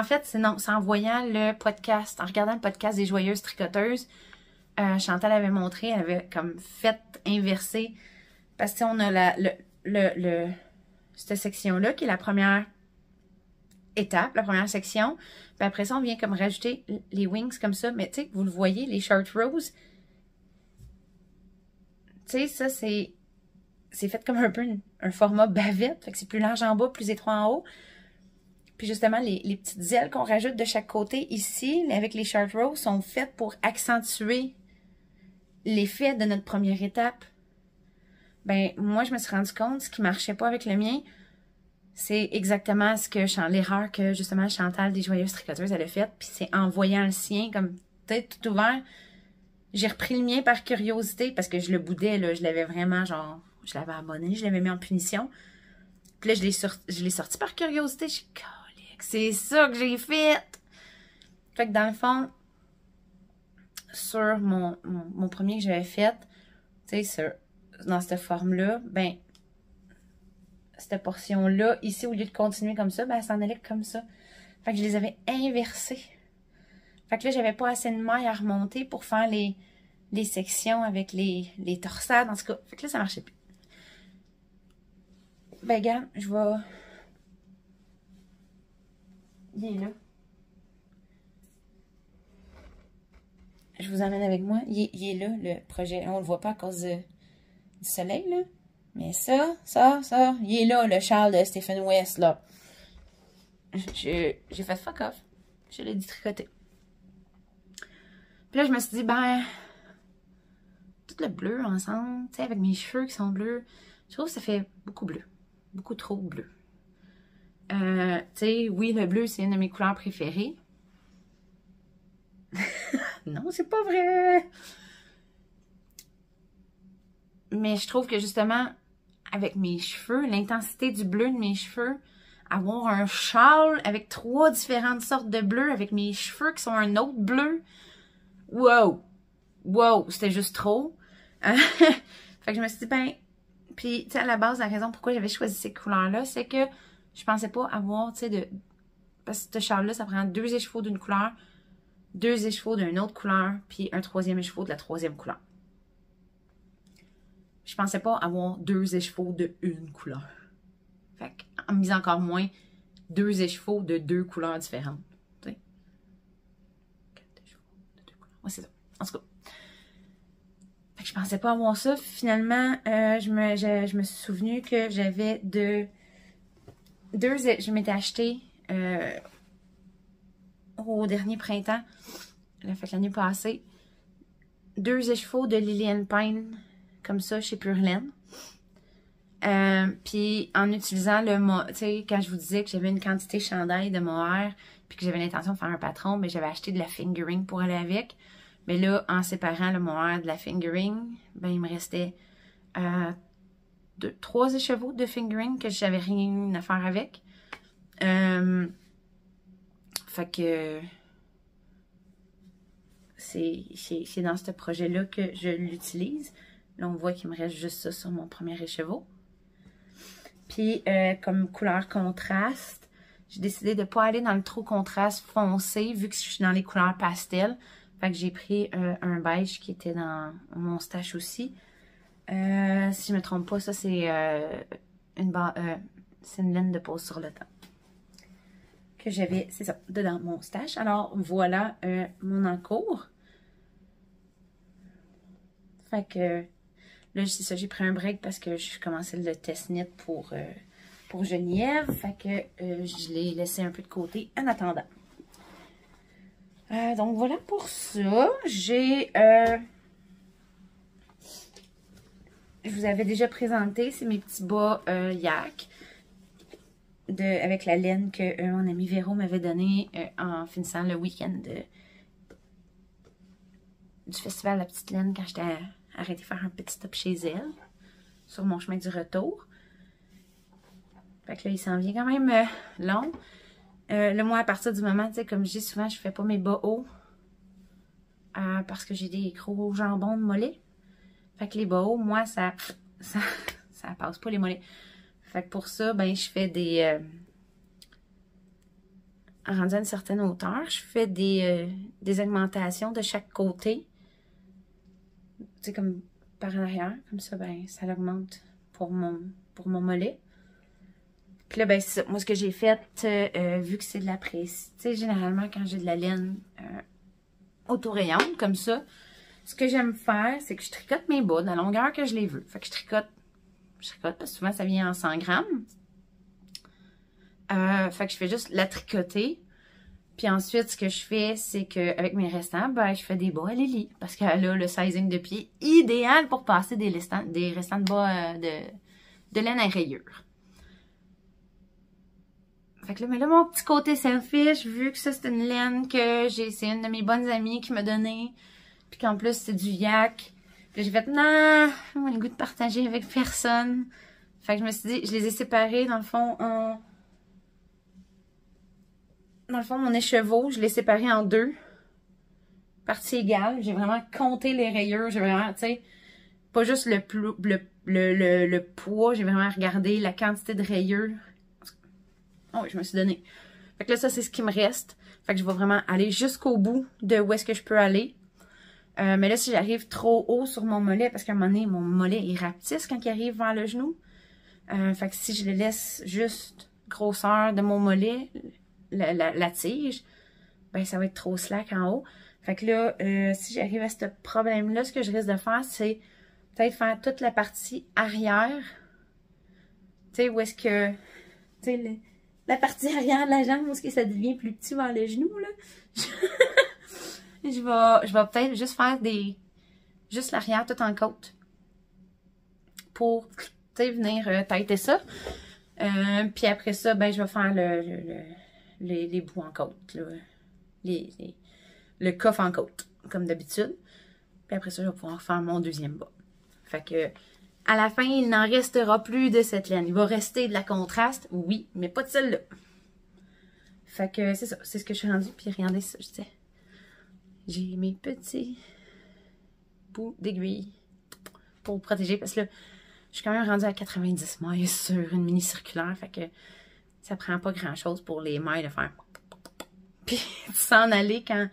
en fait, c'est en voyant le podcast, en regardant le podcast des Joyeuses Tricoteuses, Chantal avait montré, elle avait comme fait inverser. Parce que on a cette section-là, qui est la première étape, la première section. Puis après ça, on vient comme rajouter les wings comme ça. Mais tu sais, vous le voyez, les short rows. Tu sais, ça, c'est fait comme un peu un format bavette. Fait que c'est plus large en bas, plus étroit en haut. Puis justement, les petites ailes qu'on rajoute de chaque côté ici, avec les short rows, sont faites pour accentuer l'effet de notre première étape. Ben, moi, je me suis rendu compte, ce qui marchait pas avec le mien, c'est exactement l'erreur que justement Chantal des Joyeuses Tricoteuses, elle a faite. Puis c'est en voyant le sien, comme peut-être tout ouvert, j'ai repris le mien par curiosité, parce que je le boudais, là, je l'avais vraiment, genre, je l'avais abonné, je l'avais mis en punition. Puis là, je l'ai sorti par curiosité, je suis colique, c'est ça que j'ai fait! Fait que dans le fond, sur mon premier que j'avais fait, tu sais, dans cette forme-là, ben, cette portion-là, ici, au lieu de continuer comme ça, ben, elle s'en allait comme ça. Fait que je les avais inversées. Fait que là, j'avais pas assez de mailles à remonter pour faire les sections avec les torsades. En tout cas, fait que là, ça marchait plus. Ben, regarde, je vais... Il est là. Je vous emmène avec moi. Il est là, le projet. On le voit pas à cause du soleil, là. Mais ça, il est là, le châle de Stephen West, là. J'ai fait fuck off. Je l'ai détricoté. Puis là, je me suis dit, ben, tout le bleu ensemble, tu sais, avec mes cheveux qui sont bleus, je trouve que ça fait beaucoup bleu. Beaucoup trop bleu. Tu sais, oui, le bleu, c'est une de mes couleurs préférées. Non, c'est pas vrai! Mais je trouve que justement, avec mes cheveux, l'intensité du bleu de mes cheveux, avoir un châle avec 3 différentes sortes de bleu, avec mes cheveux qui sont un autre bleu, wow! Wow! C'était juste trop. Fait que je me suis dit, ben, puis, tu sais, à la base, la raison pourquoi j'avais choisi ces couleurs-là, c'est que je pensais pas avoir, tu sais, parce que ce châle-là, ça prend 2 écheveaux d'une couleur, 2 écheveaux d'une autre couleur, puis un 3e écheveau de la 3e couleur. Je pensais pas avoir 2 écheveaux de une couleur. Fait qu'en misant encore moins, 2 écheveaux de 2 couleurs différentes. Tu sais? 4 écheveaux de 2 couleurs. Ouais, c'est ça. En tout cas. Fait que je pensais pas avoir ça. Finalement, je me suis souvenu que j'avais je m'étais acheté au dernier printemps, fait que l'année passée, 2 écheveaux de Lillian Pine, comme ça, chez Pure Laine. Puis en utilisant tu sais, quand je vous disais que j'avais une quantité chandail de mohair, puis que j'avais l'intention de faire un patron, mais j'avais acheté de la fingering pour aller avec. Mais là, en séparant le mohair de la fingering, ben il me restait 3 écheveaux de fingering que j'avais rien à faire avec. Fait que c'est dans ce projet-là que je l'utilise. Là, on voit qu'il me reste juste ça sur mon premier écheveau. Puis, comme couleur contraste, j'ai décidé de ne pas aller dans le trop contraste foncé, vu que je suis dans les couleurs pastel. Fait que j'ai pris un beige qui était dans mon stash aussi. Si je ne me trompe pas, ça, c'est une laine de pose sur le temps. que j'avais, c'est ça, dedans mon stash. Alors, voilà mon encours. Fait que là, c'est ça, j'ai pris un break parce que je commençais le test knit pour Geneviève. Fait que je l'ai laissé un peu de côté en attendant. Donc, voilà pour ça. J'ai... je vous avais déjà présenté, c'est mes petits bas yak. Avec la laine que mon ami Véro m'avait donné en finissant le week-end du festival La Petite Laine quand j'étais arrêtée de faire un petit stop chez elle sur mon chemin du retour. Fait que là, il s'en vient quand même long. Là, moi, à partir du moment, tu sais, comme je dis souvent, je fais pas mes bas hauts parce que j'ai des gros jambons de mollets. Fait que les bas hauts, moi, ça passe pas les mollets. Fait que pour ça, ben, je fais des... rendu à une certaine hauteur, je fais des augmentations de chaque côté. Tu sais, comme par en arrière. Comme ça, ben, ça l'augmente pour mon mollet. Puis là, ben, c'est ça. Moi, ce que j'ai fait, vu que c'est de la presse, tu sais, généralement, quand j'ai de la laine auto-rayon, comme ça, ce que j'aime faire, c'est que je tricote mes bas de la longueur que je les veux. Fait que je tricote parce que souvent, ça vient en 100 grammes. Fait que je fais juste la tricoter. Puis ensuite, ce que je fais, c'est qu'avec mes restants, ben, je fais des bas à Lily. Parce qu'elle a le sizing de pied idéal pour passer des restants de bas de laine à rayures. Fait que là, mais là, mon petit côté selfish, vu que ça, c'est une laine que c'est une de mes bonnes amies qui m'a donné. Puis qu'en plus, c'est du yak. Puis j'ai fait, non, j'ai le goût de partager avec personne. Fait que je me suis dit, je les ai séparés, dans le fond, mon écheveau, je l'ai séparé en 2 parties égales. J'ai vraiment compté les rayures. J'ai vraiment, tu sais, pas juste le poids. J'ai vraiment regardé la quantité de rayures. Oh oui, je me suis donné. Fait que là, ça, c'est ce qui me reste. Fait que je vais vraiment aller jusqu'au bout de où est-ce que je peux aller. Mais là, si j'arrive trop haut sur mon mollet, parce qu'à un moment donné, mon mollet, il rapetisse quand il arrive vers le genou. Fait que si je le laisse juste grosseur de mon mollet, la tige, ben ça va être trop slack en haut. Fait que là, si j'arrive à ce problème-là, ce que je risque de faire, c'est peut-être faire toute la partie arrière. Tu sais, où est-ce que... Tu sais, la partie arrière de la jambe, où est-ce que ça devient plus petit vers le genou, là. Je vais peut-être juste faire juste l'arrière tout en côte. Pour, tu sais, venir têter ça. Puis après ça, ben je vais faire les bouts en côte, là. Le coffre en côte, comme d'habitude. Puis après ça, je vais pouvoir faire mon deuxième bas. Fait que, à la fin, il n'en restera plus de cette laine. Il va rester de la contraste, oui, mais pas de celle-là. Fait que c'est ça, c'est ce que je suis rendue. Puis regardez ça, je disais. J'ai mes petits bouts d'aiguille pour protéger. Parce que là, je suis quand même rendue à 90 mailles sur une mini circulaire. Fait que ça prend pas grand-chose pour les mailles de faire. Puis s'en aller quand...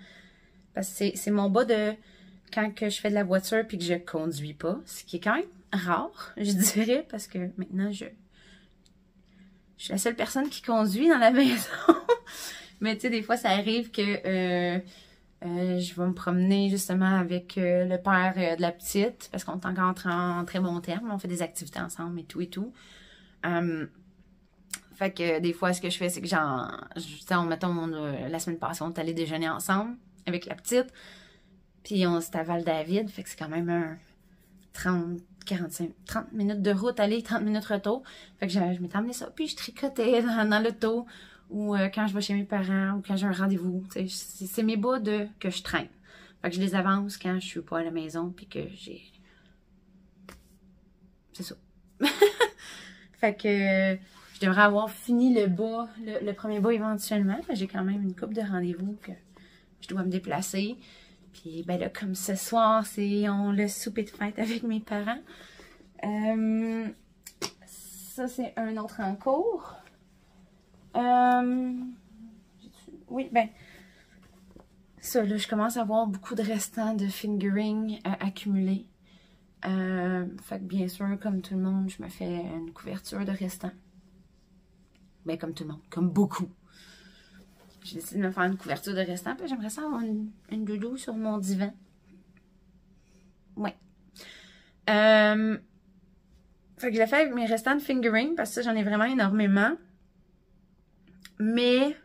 Parce que c'est mon bas de... Quand que je fais de la voiture puis que je conduis pas. Ce qui est quand même rare, je dirais. Parce que maintenant, je suis la seule personne qui conduit dans la maison. Mais tu sais, des fois, ça arrive que... je vais me promener justement avec le père de la petite, parce qu'on est encore en très bon terme. On fait des activités ensemble et tout et tout. Fait que des fois, ce que je fais, c'est que mettons, la semaine passée, on est allé déjeuner ensemble avec la petite. Puis c'était à Val-David, fait que c'est quand même 30 minutes de route aller, 30 minutes retour. Fait que je m'étais emmené ça, puis je tricotais dans l'auto. Ou quand je vais chez mes parents, ou quand j'ai un rendez-vous. C'est mes bas que je traîne. Fait que je les avance quand je suis pas à la maison, puis que j'ai... C'est ça. Fait que je devrais avoir fini le bas, le premier bas éventuellement. J'ai quand même une couple de rendez-vous que je dois me déplacer. Puis ben là, comme ce soir, on le souper de fête avec mes parents. Ça, c'est un autre en cours. Oui, ben, ça, là, je commence à avoir beaucoup de restants de fingering accumulés. Fait que bien sûr, comme tout le monde, je me fais une couverture de restants. Ben, comme tout le monde, comme beaucoup. j'ai décidé de me faire une couverture de restant. Puis j'aimerais ça avoir une doudou sur mon divan. Ouais. Fait que je l'ai fait avec mes restants de fingering parce que ça, j'en ai vraiment énormément. Mais,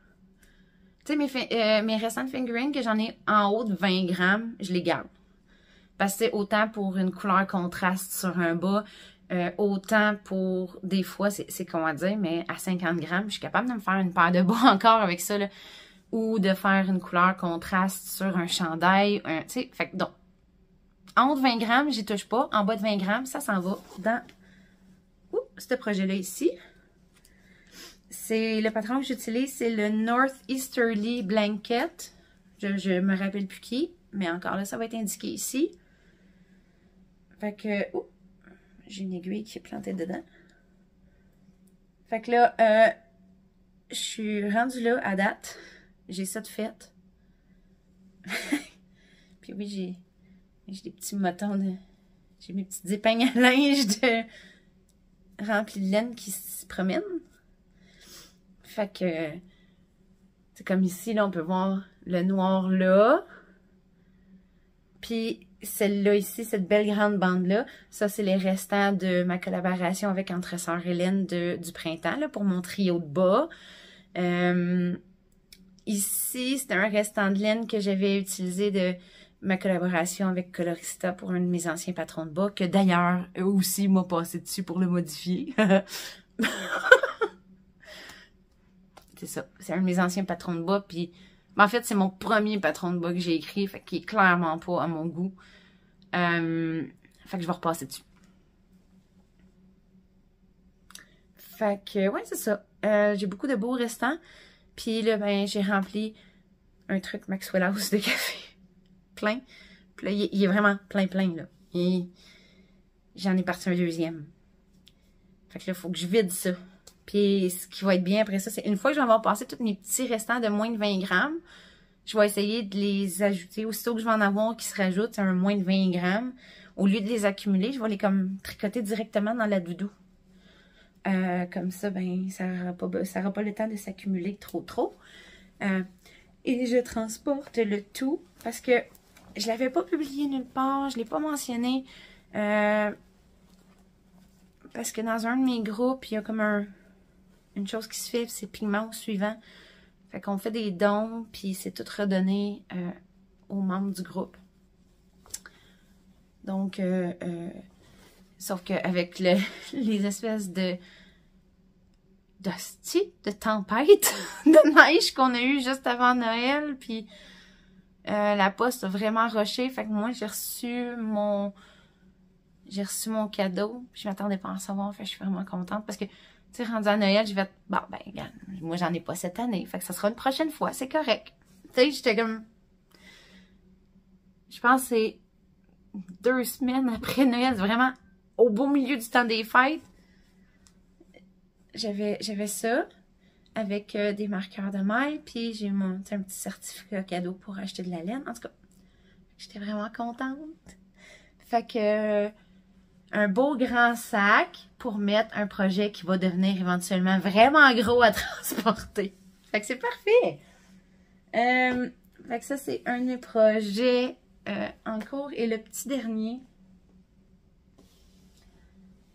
tu sais, mes restants de fingering que j'en ai en haut de 20 grammes, je les garde. Parce que c'est autant pour une couleur contraste sur un bas, autant pour, des fois, c'est comment dire, mais à 50 grammes, je suis capable de me faire une paire de bas encore avec ça, là. Ou de faire une couleur contraste sur un chandail, tu sais, fait que donc, en haut de 20 grammes, j'y touche pas. En bas de 20 grammes, ça s'en va dans ce projet-là ici. C'est le patron que j'utilise, c'est le Northeasterly Blanket. Je me rappelle plus qui, mais encore là, ça va être indiqué ici. Fait que, j'ai une aiguille qui est plantée dedans. Fait que là, je suis rendue là à date. J'ai ça de fait. Puis oui, j'ai des petits motons de... J'ai mes petites épingles à linge remplis de laine qui se promènent. Fait que... C'est comme ici, là, on peut voir le noir là. Puis celle-là ici, cette belle grande bande-là, ça, c'est les restants de ma collaboration avec Entre-Sœurs Hélène du printemps, là, pour mon trio de bas. Ici, c'était un restant de laine que j'avais utilisé de ma collaboration avec Colorista pour un de mes anciens patrons de bas, que d'ailleurs, eux aussi m'ont passé dessus pour le modifier. C'est ça. C'est un de mes anciens patrons de bas, puis en fait, c'est mon premier patron de bas que j'ai écrit, fait qu'il est clairement pas à mon goût. Fait que je vais repasser dessus. Fait que, ouais, c'est ça. J'ai beaucoup de beaux restants. Puis là, ben, j'ai rempli un truc Maxwell House de café. Plein. Puis là, il est vraiment plein, là. Et j'en ai parti un deuxième. Fait que là, il faut que je vide ça. Puis ce qui va être bien après ça, c'est une fois que je vais avoir passé tous mes petits restants de moins de 20 grammes, je vais essayer de les ajouter. Aussitôt que je vais en avoir qui se rajoutent, un moins de 20 grammes, au lieu de les accumuler, je vais les comme tricoter directement dans la doudou. Comme ça, ben, ça aura pas le temps de s'accumuler trop. Et je transporte le tout parce que je l'avais pas publié nulle part, je l'ai pas mentionné. Parce que dans un de mes groupes, il y a comme une chose qui se fait, c'est pigment suivant. Fait qu'on fait des dons, puis c'est tout redonné aux membres du groupe. Donc, sauf qu'avec les espèces de tempête de neige qu'on a eu juste avant Noël, puis la poste a vraiment rushé. Fait que moi, j'ai reçu mon cadeau, puis je m'attendais pas à en recevoir, fait que je suis vraiment contente parce que, tu sais, rendu à Noël, je vais être, bon, ben, regarde, moi, j'en ai pas cette année, fait que ça sera une prochaine fois, c'est correct. Tu sais, j'étais comme, je pense que c'est 2 semaines après Noël, vraiment au beau milieu du temps des fêtes, j'avais ça avec des marqueurs de maille, puis j'ai un petit certificat cadeau pour acheter de la laine. En tout cas, j'étais vraiment contente. Fait que un beau grand sac pour mettre un projet qui va devenir éventuellement vraiment gros à transporter. Fait que c'est parfait. Fait que ça, c'est un des projets en cours. Et le petit dernier.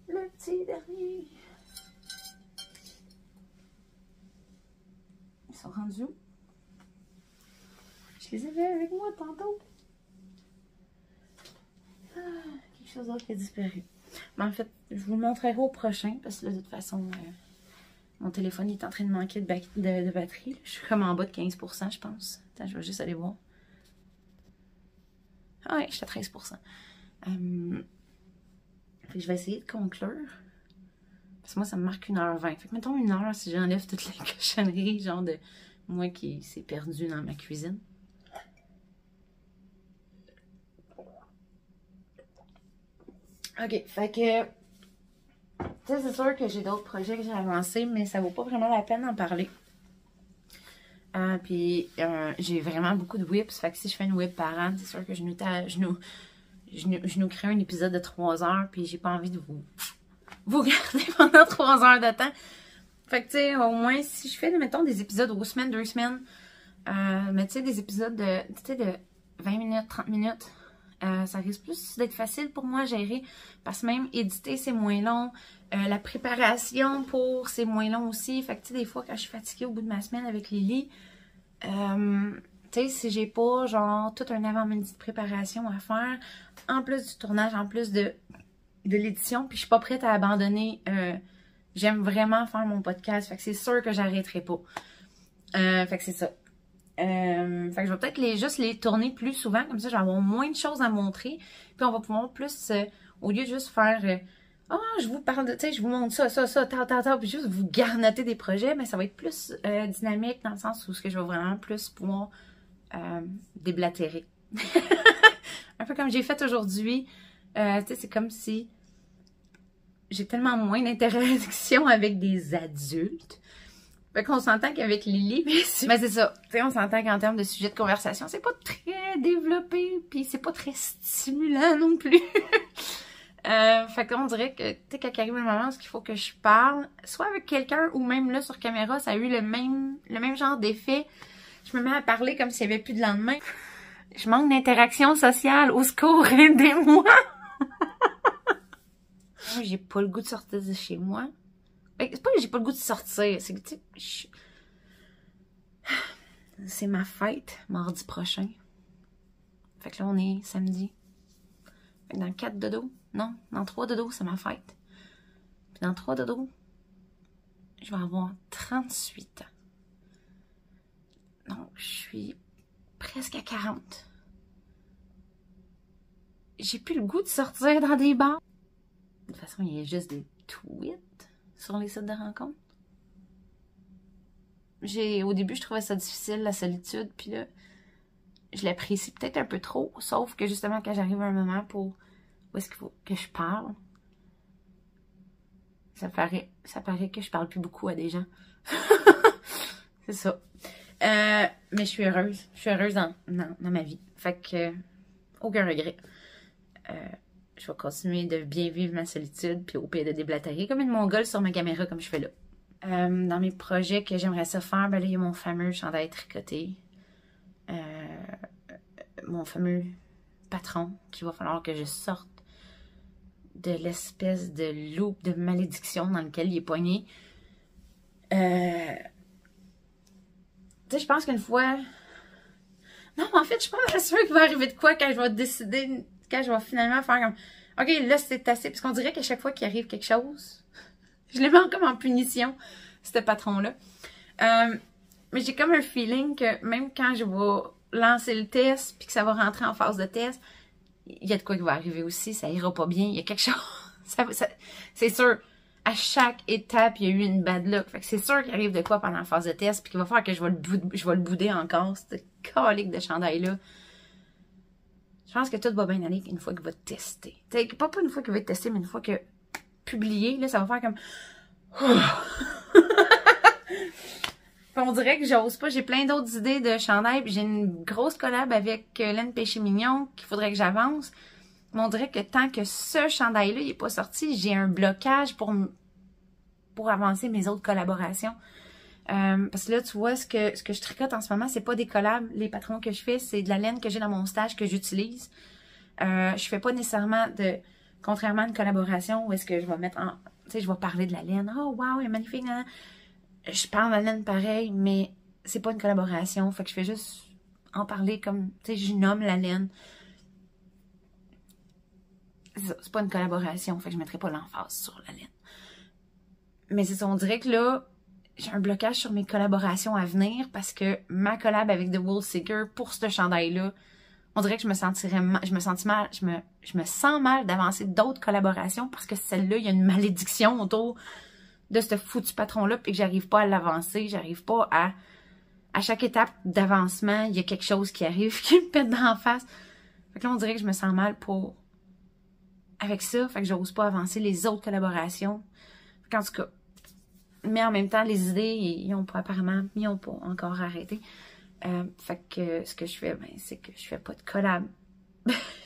Le petit dernier. Ils sont rendus où? Je les avais avec moi tantôt. Quelque chose d'autre qui a disparu. Mais en fait, je vous le montrerai au prochain parce que là, de toute façon, mon téléphone est en train de manquer de batterie. Je suis comme en bas de 15%, je pense. Attends, je vais juste aller voir. Ah ouais, je suis à 13%. Fait que je vais essayer de conclure. Parce que moi, ça me marque 1h20. Fait que mettons 1h si j'enlève toutes les cochonneries, genre de moi qui s'est perdu dans ma cuisine. Ok, fait que, tu sais, c'est sûr que j'ai d'autres projets que j'ai avancés, mais ça vaut pas vraiment la peine d'en parler. Puis, j'ai vraiment beaucoup de whips, fait que si je fais une whip par an, c'est sûr que je nous crée un épisode de 3 heures, puis j'ai pas envie de vous garder pendant 3 heures de temps. Fait que, tu sais, au moins, si je fais, mettons, des épisodes aux semaines, 2 semaines, Mais tu sais, des épisodes de 20 minutes, 30 minutes, ça risque plus d'être facile pour moi à gérer. Parce que même éditer, c'est moins long. La préparation pour, c'est moins long aussi. Fait que tu sais, des fois, quand je suis fatiguée au bout de ma semaine avec Lily, tu sais, si j'ai pas, genre, tout un avant-midi de préparation à faire, en plus du tournage, en plus de l'édition, puis je suis pas prête à abandonner. J'aime vraiment faire mon podcast, fait que c'est sûr que j'arrêterai pas. Fait que c'est ça. Fait que je vais peut-être juste les tourner plus souvent, comme ça je vais avoir moins de choses à montrer, puis on va pouvoir plus, au lieu de juste faire je vous parle de, tu sais, je vous montre ça, puis juste vous garnoter des projets, mais ça va être plus dynamique dans le sens où ce que je vais vraiment plus pouvoir déblatérer. Un peu comme j'ai fait aujourd'hui. Tu sais, c'est comme si j'ai tellement moins d'interaction avec des adultes. Fait qu'on s'entend qu'avec Lily, mais c'est ça. Tu sais, on s'entend qu'en termes de sujet de conversation, c'est pas très développé, puis c'est pas très stimulant non plus. Fait qu'on dirait que, tu sais, quand arrive un moment où il faut que je parle, soit avec quelqu'un ou même là sur caméra, ça a eu le même genre d'effet. Je me mets à parler comme s'il n'y avait plus de lendemain. Je manque d'interaction sociale. Au secours, aidez-moi! Moi, j'ai pas le goût de sortir de chez moi. C'est pas que j'ai pas le goût de sortir, c'est que, tu sais, c'est ma fête, mardi prochain. Fait que là, on est samedi. Fait que dans 4 dodo, non, dans 3 dodo, c'est ma fête. Puis dans 3 dodo, je vais avoir 38 ans. Donc, je suis presque à 40. J'ai plus le goût de sortir dans des bars. De toute façon, il y a juste des tweets sur les sites de rencontres. Au début, je trouvais ça difficile, la solitude, puis là, je l'apprécie peut-être un peu trop, sauf que justement, quand j'arrive à un moment où est-ce qu'il faut que je parle, ça paraît que je parle plus beaucoup à des gens. C'est ça. Mais je suis heureuse. Je suis heureuse dans ma vie. Fait que, aucun regret. Je vais continuer de bien vivre ma solitude, puis au pire de déblatérer comme une mongole sur ma caméra comme je fais là. Dans mes projets que j'aimerais ça faire, ben là, il y a mon fameux chandail tricoté. Mon fameux patron qu'il va falloir que je sorte de l'espèce de loop de malédiction dans lequel il est poigné. Tu sais, je pense qu'une fois... Non, mais en fait, je suis pas sûre qu'il va arriver de quoi quand je vais décider, quand je vais finalement faire comme... OK, là, c'est assez. Parce qu'on dirait qu'à chaque fois qu'il arrive quelque chose, je les mets comme en punition, ce patron-là. Mais j'ai comme un feeling que même quand je vais lancer le test, puis que ça va rentrer en phase de test, il y a de quoi qui va arriver aussi, ça ira pas bien, il y a quelque chose. C'est sûr, à chaque étape, il y a eu une bad luck. Fait que c'est sûr qu'il arrive de quoi pendant la phase de test, puis qu'il va falloir que je vais le bouder encore, cette calique de chandail-là. Je pense que tout va bien aller une fois qu'il va tester. T'sais, pas une fois qu'il va tester, mais une fois que publié, là, ça va faire comme... On dirait que j'ose pas. J'ai plein d'autres idées de chandail. Puis j'ai une grosse collab avec Laine Péché Mignon qu'il faudrait que j'avance. Mais on dirait que tant que ce chandail-là n'est pas sorti, j'ai un blocage pour avancer mes autres collaborations. Parce que là, tu vois, ce que je tricote en ce moment, c'est pas des collabs. Les patrons que je fais, c'est de la laine que j'ai dans mon stage que j'utilise. Je fais pas nécessairement contrairement à une collaboration où est-ce que je vais mettre en... Tu sais, je vais parler de la laine. Oh, wow, elle est magnifique. Hein? Je parle de la laine pareil, mais c'est pas une collaboration. Fait que je fais juste en parler comme... Tu sais, je nomme la laine. C'est pas une collaboration. Fait que je mettrai pas l'emphase sur la laine. Mais c'est ça, on dirait que là, j'ai un blocage sur mes collaborations à venir parce que ma collab avec The Wool Seeker pour ce chandail-là, on dirait que je me sens mal d'avancer d'autres collaborations parce que celle-là, il y a une malédiction autour de ce foutu patron-là puis que j'arrive pas à l'avancer, j'arrive pas à chaque étape d'avancement, il y a quelque chose qui arrive qui me pète dans la face. Fait que là, on dirait que je me sens mal avec ça, fait que j'ose pas avancer les autres collaborations. Fait en tout cas, mais en même temps, les idées, ils ont pas encore arrêté. Fait que ce que je fais, ben, c'est que je fais pas de collab.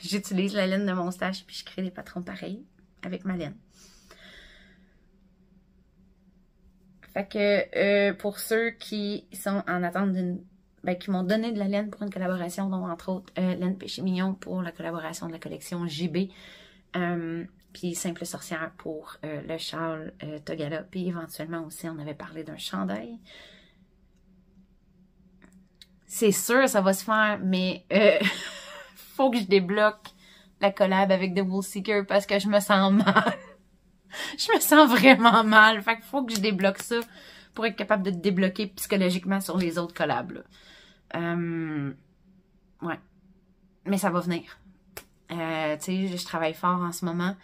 J'utilise la laine de mon stage puis je crée des patrons pareils avec ma laine. Fait que pour ceux qui sont en attente d'une qui m'ont donné de la laine pour une collaboration, dont entre autres Laine Péché Mignon pour la collaboration de la collection JB. Puis Simple Sorcière pour le châle Togala. Puis éventuellement aussi, on avait parlé d'un chandail. C'est sûr, ça va se faire, mais faut que je débloque la collab avec The Wool Seeker parce que je me sens mal. Je me sens vraiment mal. Fait qu'il faut que je débloque ça pour être capable de te débloquer psychologiquement sur les autres collabs. Ouais. Mais ça va venir. Tu sais, je travaille fort en ce moment.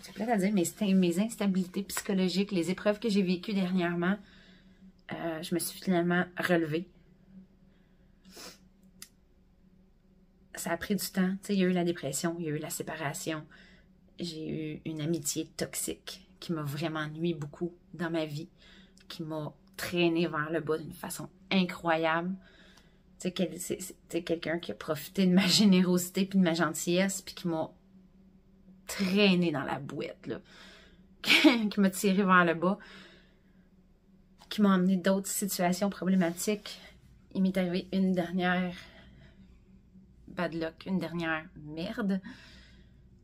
C'est plate à dire, mais mes instabilités psychologiques, les épreuves que j'ai vécues dernièrement, je me suis finalement relevée. Ça a pris du temps. Tu sais, il y a eu la dépression, il y a eu la séparation. J'ai eu une amitié toxique qui m'a vraiment nui beaucoup dans ma vie, qui m'a traînée vers le bas d'une façon incroyable. Tu sais, c'est quelqu'un qui a profité de ma générosité puis de ma gentillesse puis qui m'a traînée dans la bouette, là. Qui m'a tirée vers le bas, qui m'a emmené d'autres situations problématiques. Il m'est arrivé une dernière bad luck, une dernière merde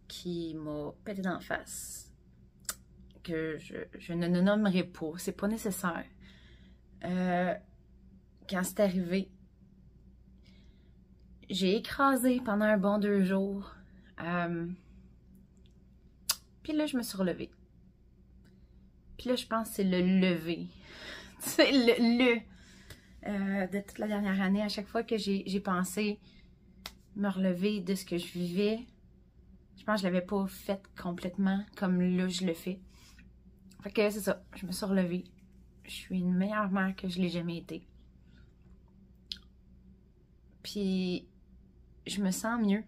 qui m'a pété d'en face, que je ne nommerai pas, c'est pas nécessaire. Quand c'est arrivé, j'ai écrasé pendant un bon 2 jours. Puis là, je me suis relevée. Puis là, je pense que c'est le lever. C'est de toute la dernière année, à chaque fois que j'ai pensé me relever de ce que je vivais, je pense que je l'avais pas fait complètement comme là je le fais. Fait que c'est ça, je me suis relevée. Je suis une meilleure mère que je l'ai jamais été. Puis je me sens mieux.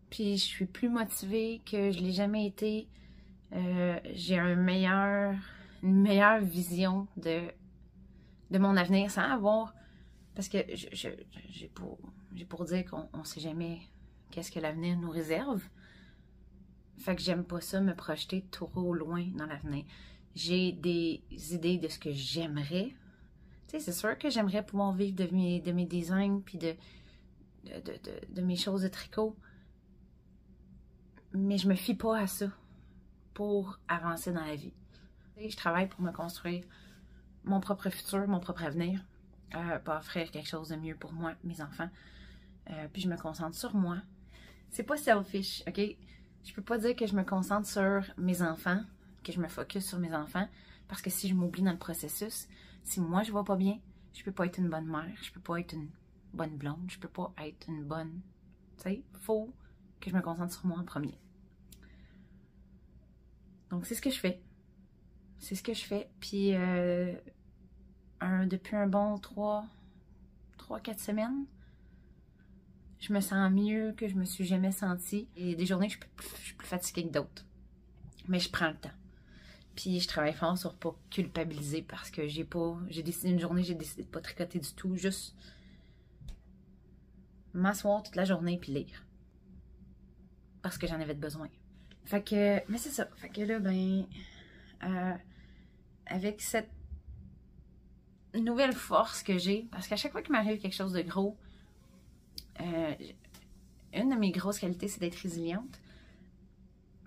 Puis je suis plus motivée que je l'ai jamais été. J'ai une meilleure vision de mon avenir sans avoir... Parce que j'ai pour dire qu'on ne sait jamais qu'est-ce que l'avenir nous réserve. Fait que j'aime pas ça, me projeter trop loin dans l'avenir. J'ai des idées de ce que j'aimerais. Tu sais, c'est sûr que j'aimerais pouvoir vivre de mes designs puis de mes choses de tricot. Mais je me fie pas à ça pour avancer dans la vie. Je travaille pour me construire mon propre futur, mon propre avenir. Pour offrir quelque chose de mieux pour moi, mes enfants. Puis je me concentre sur moi. C'est pas selfish, ok? Je peux pas dire que je me concentre sur mes enfants, que je me focus sur mes enfants, parce que si je m'oublie dans le processus, si moi je vais pas bien, je peux pas être une bonne mère, je peux pas être une bonne blonde, je peux pas être une bonne... Tu sais, faut que je me concentre sur moi en premier. Donc c'est ce que je fais. C'est ce que je fais. Puis depuis un bon 3-4 semaines, je me sens mieux que je me suis jamais sentie. Et des journées, je suis plus fatiguée que d'autres. Mais je prends le temps. Puis je travaille fort sur pas culpabiliser parce que j'ai décidé une journée, j'ai décidé de pas tricoter du tout. Juste m'asseoir toute la journée puis lire. Parce que j'en avais besoin. Fait que, mais c'est ça. Fait que là, avec cette nouvelle force que j'ai, parce qu'à chaque fois qu'il m'arrive quelque chose de gros, une de mes grosses qualités, c'est d'être résiliente.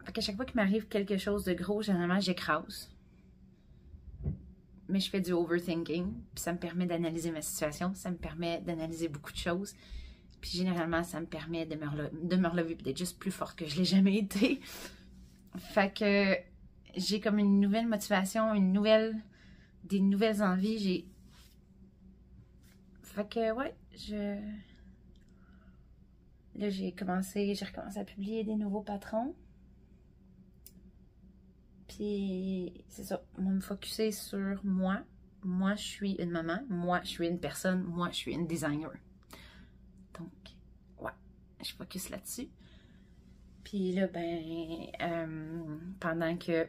Fait qu'à chaque fois qu'il m'arrive quelque chose de gros, généralement, j'écrase. Mais je fais du overthinking, puis ça me permet d'analyser ma situation, ça me permet d'analyser beaucoup de choses, puis généralement, ça me permet de me relever et d'être juste plus forte que je l'ai jamais été. Fait que j'ai comme une nouvelle motivation, des nouvelles envies, Fait que, ouais, là, j'ai recommencé à publier des nouveaux patrons. Puis, c'est ça, on va me focusser sur moi. Moi, je suis une maman. Moi, je suis une personne. Moi, je suis une designer. Donc, ouais, je focus là-dessus. Puis là, pendant que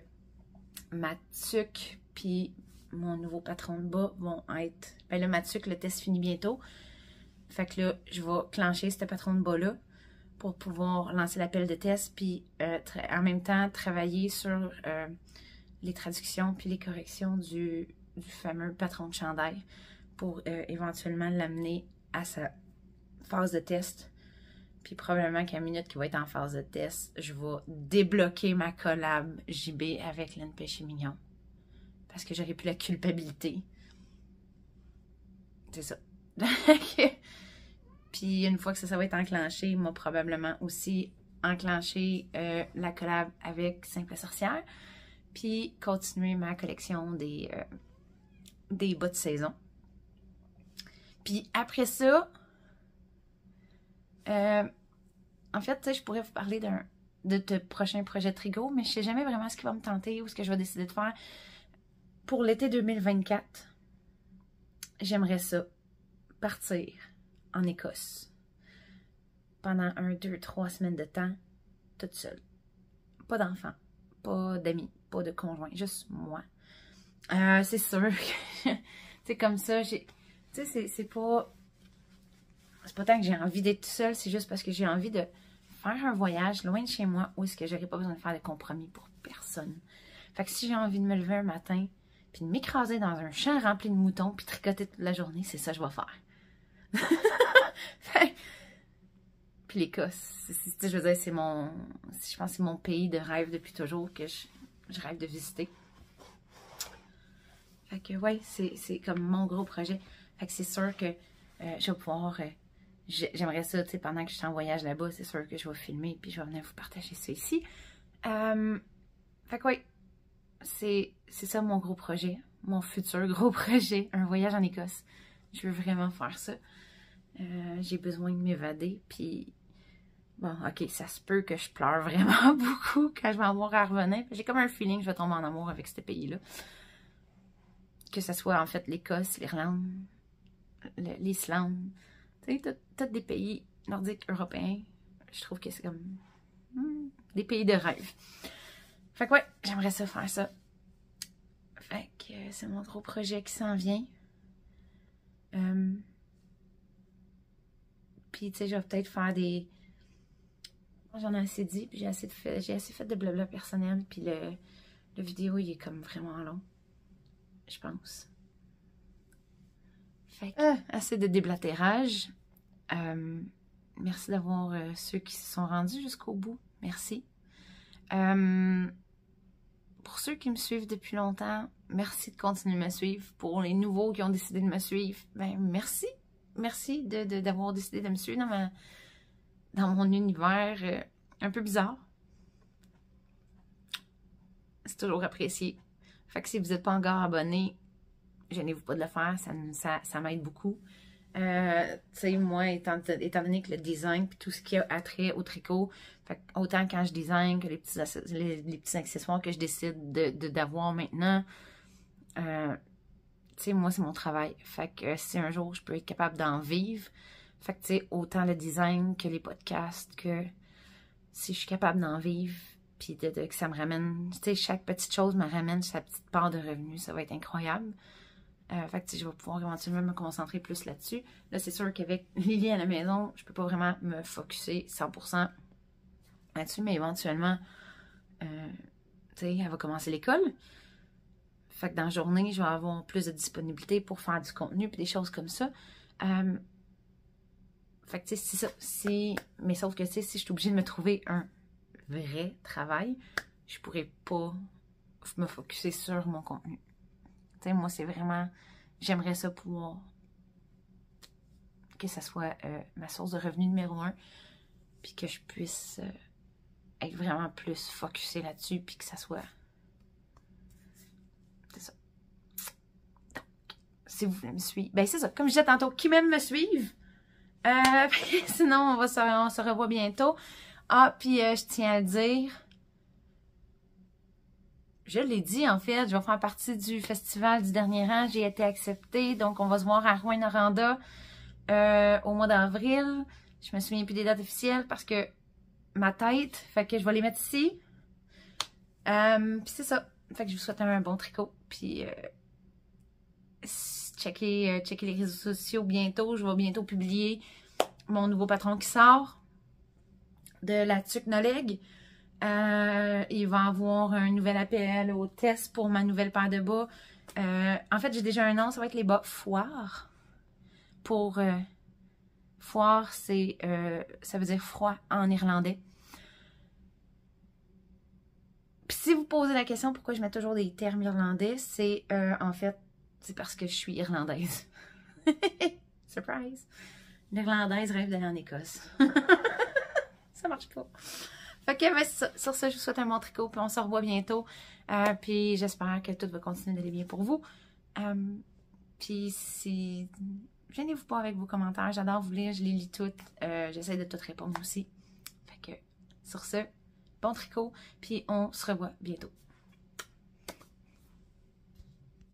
ma tuque puis mon nouveau patron de bas vont être... là, ma tuque, le test finit bientôt. Fait que là, je vais clencher ce patron de bas-là pour pouvoir lancer l'appel de test puis en même temps travailler sur les traductions puis les corrections du fameux patron de chandail pour éventuellement l'amener à sa phase de test. Puis probablement qu'à la minute qu'il va être en phase de test, je vais débloquer ma collab JB avec Lynn Péché Mignon. Parce que j'aurais plus la culpabilité. C'est ça. Puis une fois que ça va être enclenché, il m'a probablement aussi enclenché la collab avec Simple Sorcière. Puis continuer ma collection des bas de saison. Puis après ça, en fait, tu sais, je pourrais vous parler de prochain projet Trigo, mais je sais jamais vraiment ce qui va me tenter ou ce que je vais décider de faire. Pour l'été 2024, j'aimerais ça partir en Écosse pendant 1, 2, 3 semaines de temps, toute seule. Pas d'enfants, pas d'amis, pas de conjoint, juste moi. C'est sûr que, c'est comme ça, tu sais, c'est pas tant que j'ai envie d'être seule, c'est juste parce que j'ai envie de faire un voyage loin de chez moi où est-ce que j'aurais pas besoin de faire de compromis pour personne. Fait que si j'ai envie de me lever un matin, puis de m'écraser dans un champ rempli de moutons, puis tricoter toute la journée, c'est ça que je vais faire. Puis l'Écosse, je veux dire, je pense que c'est mon pays de rêve depuis toujours que je rêve de visiter. Fait que ouais, c'est comme mon gros projet. Fait que c'est sûr que je vais pouvoir, j'aimerais ça, tu sais, pendant que je suis en voyage là-bas, c'est sûr que je vais filmer, puis je vais venir vous partager ça ici. Fait que ouais, c'est ça mon gros projet, mon futur gros projet, un voyage en Écosse. Je veux vraiment faire ça. J'ai besoin de m'évader, puis bon, ok, ça se peut que je pleure vraiment beaucoup quand je vais avoir à revenir. J'ai comme un feeling que je vais tomber en amour avec ce pays-là. Que ce soit en fait l'Écosse, l'Irlande, l'Islande, tu sais, tous des pays nordiques européens. Je trouve que c'est comme des pays de rêve. Fait que ouais, j'aimerais ça faire ça. Fait que c'est mon gros projet qui s'en vient. Puis tu sais, je vais peut-être faire des... J'en ai assez dit, puis j'ai assez fait de blabla personnel, puis le vidéo, il est comme vraiment long. Je pense. Fait que, assez de déblatérage. Merci d'avoir ceux qui se sont rendus jusqu'au bout. Merci. Pour ceux qui me suivent depuis longtemps, merci de continuer de me suivre. Pour les nouveaux qui ont décidé de me suivre, ben merci. Merci d'avoir décidé de me suivre dans mon univers un peu bizarre. C'est toujours apprécié. Fait que si vous n'êtes pas encore abonné, gênez-vous pas de le faire, ça m'aide beaucoup. Tu sais, moi, étant donné que le design et tout ce qui a attrait au tricot, fait que autant quand je design que les petits accessoires que je décide d'avoir maintenant, tu sais, moi, c'est mon travail. Fait que si un jour je peux être capable d'en vivre, fait que tu sais, autant le design que les podcasts, que si je suis capable d'en vivre, puis que ça me ramène, tu sais, chaque petite chose me ramène sa petite part de revenus, ça va être incroyable. Fait que je vais pouvoir éventuellement me concentrer plus là-dessus. Là, c'est sûr qu'avec Lily à la maison, je peux pas vraiment me focusser 100% là-dessus, mais éventuellement, tu sais, elle va commencer l'école. Fait que dans la journée, je vais avoir plus de disponibilité pour faire du contenu et des choses comme ça. Fait que tu sais, c'est ça. Mais sauf que tu sais, si je suis obligée de me trouver un vrai travail, je pourrais pas me focusser sur mon contenu. Tu sais, moi, c'est vraiment... J'aimerais ça pouvoir... Que ça soit ma source de revenu numéro 1. Puis que je puisse être vraiment plus focusée là-dessus. Puis que ça soit... C'est ça. Donc, si vous voulez me suivre... Ben, c'est ça. Comme je disais tantôt, qui m'aime me suivre. Sinon, on se revoit bientôt. Ah, puis je tiens à le dire... Je l'ai dit, en fait, je vais faire partie du festival du dernier rang. J'ai été acceptée, donc on va se voir à Rouyn-Noranda au mois d'avril. Je me souviens plus des dates officielles parce que ma tête, fait que je vais les mettre ici. Puis c'est ça. Fait que je vous souhaite un bon tricot. Puis checker les réseaux sociaux bientôt. Je vais bientôt publier mon nouveau patron qui sort de la tuque Noleg. Il va y avoir un nouvel appel au test pour ma nouvelle paire de bas. En fait, j'ai déjà un nom, ça va être les bas foire. Pour foire, ça veut dire froid en irlandais. Puis si vous posez la question pourquoi je mets toujours des termes irlandais, c'est en fait, c'est parce que je suis irlandaise. Surprise! L'Irlandaise rêve d'aller en Écosse. Ça marche pas. Fait que ben, sur ça, je vous souhaite un bon tricot, puis on se revoit bientôt. Puis j'espère que tout va continuer d'aller bien pour vous. Puis si... Gênez-vous pas avec vos commentaires, j'adore vous lire, je les lis toutes. J'essaie de toutes répondre aussi. Fait que sur ce, bon tricot, puis on se revoit bientôt.